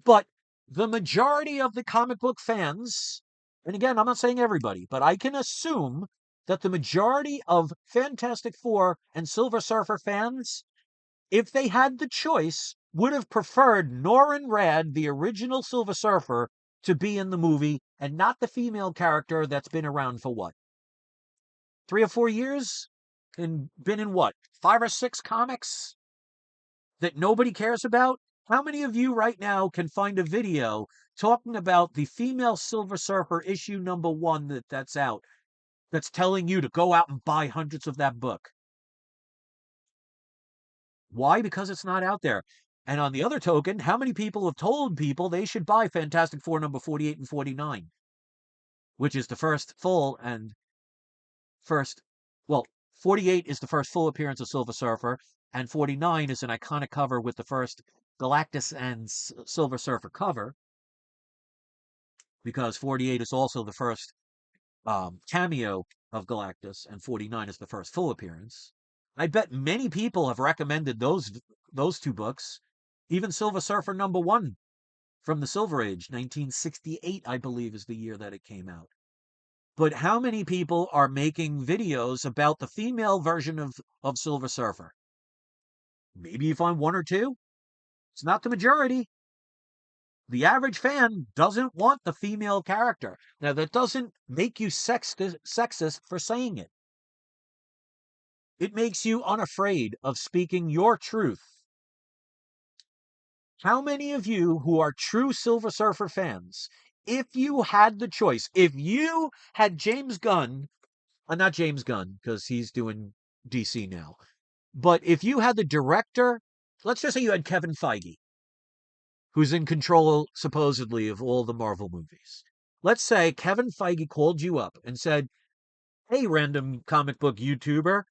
S1: But the majority of the comic book fans, and again, I'm not saying everybody, but I can assume that the majority of Fantastic Four and Silver Surfer fans, if they had the choice, would have preferred Norrin Rad, the original Silver Surfer, to be in the movie and not the female character that's been around for what? 3 or 4 years? And been in what? 5 or 6 comics that nobody cares about? How many of you right now can find a video talking about the female Silver Surfer issue #1 that's out, that's telling you to go out and buy hundreds of that book? Why? Because it's not out there. And on the other token, how many people have told people they should buy Fantastic Four #48 and 49, which is the first full and first, well, 48 is the first full appearance of Silver Surfer, and 49 is an iconic cover with the first Galactus and Silver Surfer cover, because 48 is also the first cameo of Galactus, and 49 is the first full appearance. I bet many people have recommended those two books, even Silver Surfer #1 from the Silver Age, 1968, I believe, is the year that it came out. But how many people are making videos about the female version of Silver Surfer? Maybe you find 1 or 2. It's not the majority. The average fan doesn't want the female character. Now, that doesn't make you sexist for saying it. It makes you unafraid of speaking your truth. How many of you who are true Silver Surfer fans, if you had the choice, if you had James Gunn, not James Gunn, because he's doing DC now, but if you had the director, let's just say you had Kevin Feige, who's in control, supposedly, of all the Marvel movies. Let's say Kevin Feige called you up and said, hey, random comic book YouTuber,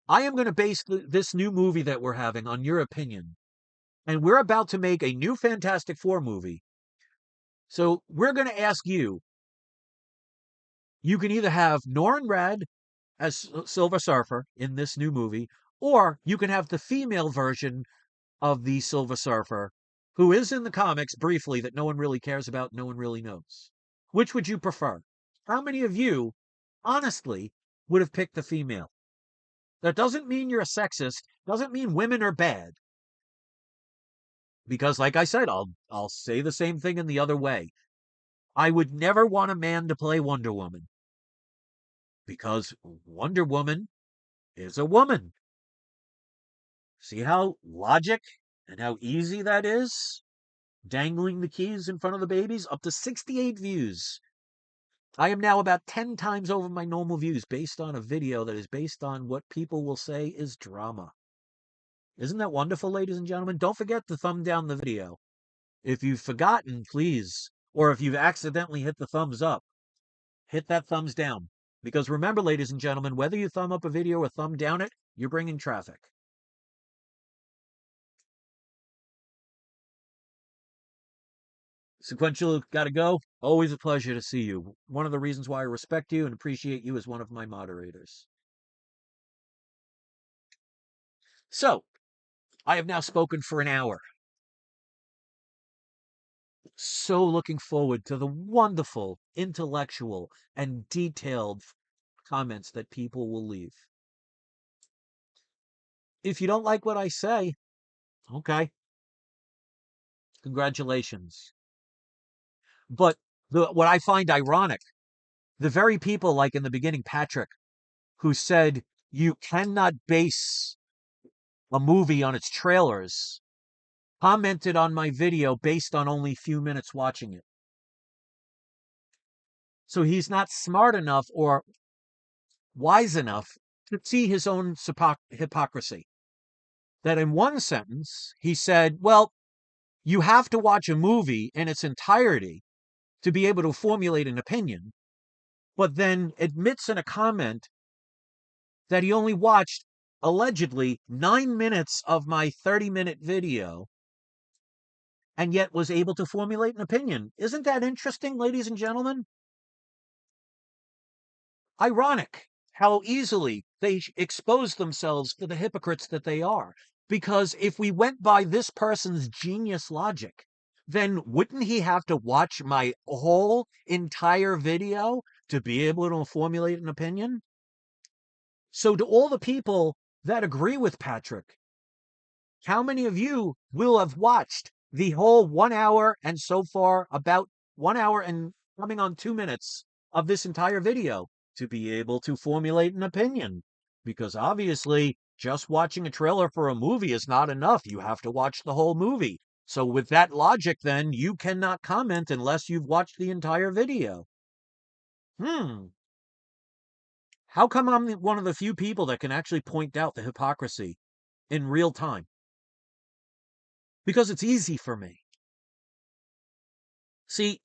S1: I am going to base this new movie that we're having on your opinion. And we're about to make a new Fantastic Four movie. So we're going to ask you, you can either have Norrin Rad as Silver Surfer in this new movie, or you can have the female version of the Silver Surfer, who is in the comics briefly that no one really cares about, no one really knows. Which would you prefer? How many of you, honestly, would have picked the female? That doesn't mean you're a sexist, doesn't mean women are bad. Because, like I said, I'll say the same thing in the other way. I would never want a man to play Wonder Woman. Because Wonder Woman is a woman. See how logic and how easy that is? dangling the keys in front of the babies, up to 68 views. I am now about 10 times over my normal views based on a video that is based on what people will say is drama. Isn't that wonderful, ladies and gentlemen? Don't forget to thumb down the video. If you've forgotten, please, or if you've accidentally hit the thumbs up, hit that thumbs down. Because remember, ladies and gentlemen, whether you thumb up a video or thumb down it, you're bringing traffic. Sequential, gotta go. Always a pleasure to see you. One of the reasons why I respect you and appreciate you as one of my moderators. So, I have now spoken for an hour. So looking forward to the wonderful, intellectual, and detailed comments that people will leave. If you don't like what I say, okay, congratulations. But what I find ironic, the very people like in the beginning, Patrick, who said you cannot base a movie on its trailers, commented on my video based on only a few minutes watching it. So he's not smart enough or wise enough to see his own hypocrisy. That in one sentence, he said, well, you have to watch a movie in its entirety to be able to formulate an opinion, but then admits in a comment that he only watched, allegedly, 9 minutes of my 30-minute video and yet was able to formulate an opinion. Isn't that interesting, ladies and gentlemen? Ironic how easily they expose themselves to the hypocrites that they are. Because if we went by this person's genius logic, then wouldn't he have to watch my whole entire video to be able to formulate an opinion? So to all the people that agree with Patrick, how many of you will have watched the whole 1 hour and so far about 1 hour and coming on 2 minutes of this entire video to be able to formulate an opinion? Because obviously, just watching a trailer for a movie is not enough. You have to watch the whole movie. So with that logic, then, you cannot comment unless you've watched the entire video. How come I'm one of the few people that can actually point out the hypocrisy in real time? Because it's easy for me. See,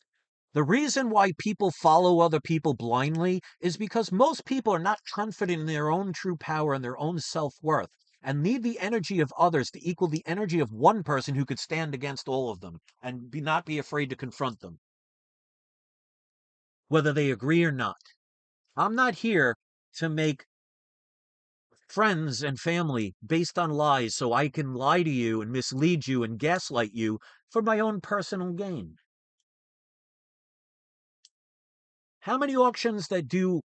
S1: the reason why people follow other people blindly is because most people are not confident in their own true power and their own self-worth and need the energy of others to equal the energy of one person who could stand against all of them and not be afraid to confront them, whether they agree or not. I'm not here to make friends and family based on lies so I can lie to you and mislead you and gaslight you for my own personal gain. How many auctions that do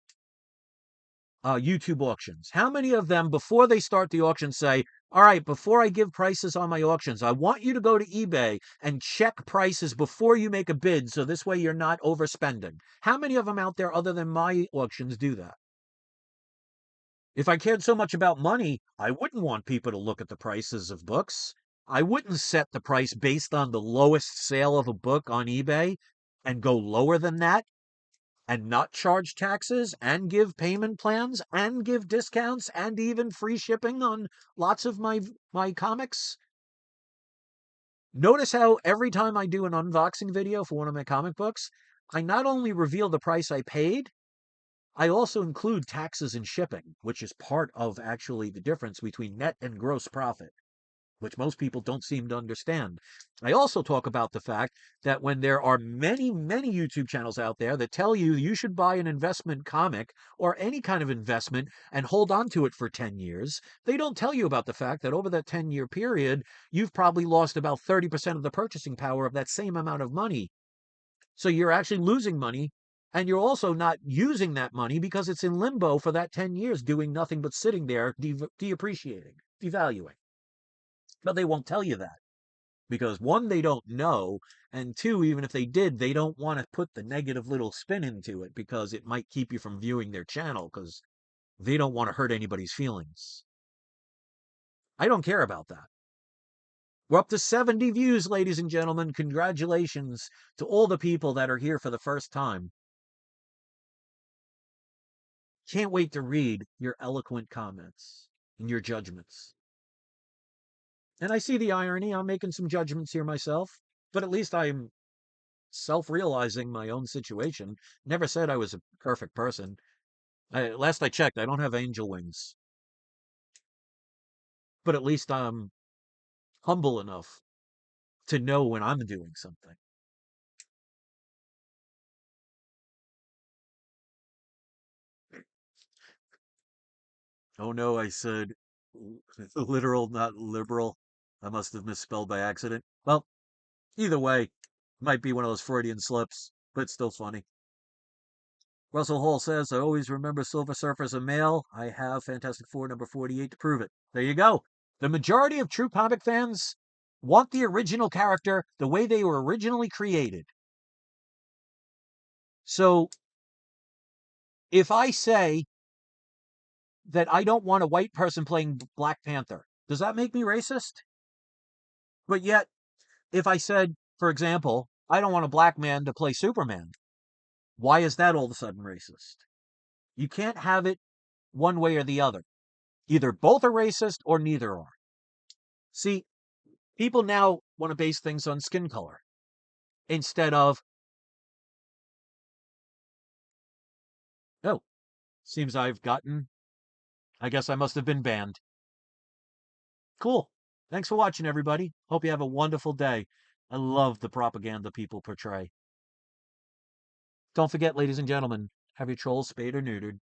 S1: YouTube auctions, how many of them before they start the auction say, all right, before I give prices on my auctions, I want you to go to eBay and check prices before you make a bid so this way you're not overspending? How many of them out there other than my auctions do that? If I cared so much about money, I wouldn't want people to look at the prices of books. I wouldn't set the price based on the lowest sale of a book on eBay and go lower than that and not charge taxes and give payment plans and give discounts and even free shipping on lots of my comics. Notice how every time I do an unboxing video for one of my comic books, I not only reveal the price I paid, I also include taxes and shipping, which is part of actually the difference between net and gross profit, which most people don't seem to understand. I also talk about the fact that when there are many, many YouTube channels out there that tell you you should buy an investment comic or any kind of investment and hold on to it for 10 years, they don't tell you about the fact that over that 10-year period, you've probably lost about 30% of the purchasing power of that same amount of money. So you're actually losing money, and you're also not using that money because it's in limbo for that 10 years, doing nothing but sitting there, depreciating, devaluing. But they won't tell you that because one, they don't know, and two, even if they did, they don't want to put the negative little spin into it because it might keep you from viewing their channel because they don't want to hurt anybody's feelings. I don't care about that. We're up to 70 views, ladies and gentlemen. Congratulations to all the people that are here for the first time. Can't wait to read your eloquent comments and your judgments. And I see the irony. I'm making some judgments here myself, but at least I'm self-realizing my own situation. Never said I was a perfect person. Last I checked, I don't have angel wings. But at least I'm humble enough to know when I'm doing something. Oh no, I said literal, not liberal. I must have misspelled by accident. Well, either way, might be one of those Freudian slips, but still funny. Russell Hall says, I always remember Silver Surfer as a male. I have Fantastic Four number 48 to prove it. There you go. The majority of true comic fans want the original character the way they were originally created. So if I say that I don't want a white person playing Black Panther, does that make me racist? But yet, if I said, for example, I don't want a black man to play Superman, why is that all of a sudden racist? You can't have it one way or the other. Either both are racist or neither are. See, people now want to base things on skin color instead of, oh, seems I guess I must have been banned. Cool. Thanks for watching, everybody. Hope you have a wonderful day. I love the propaganda people portray. Don't forget, ladies and gentlemen, have your trolls spayed or neutered.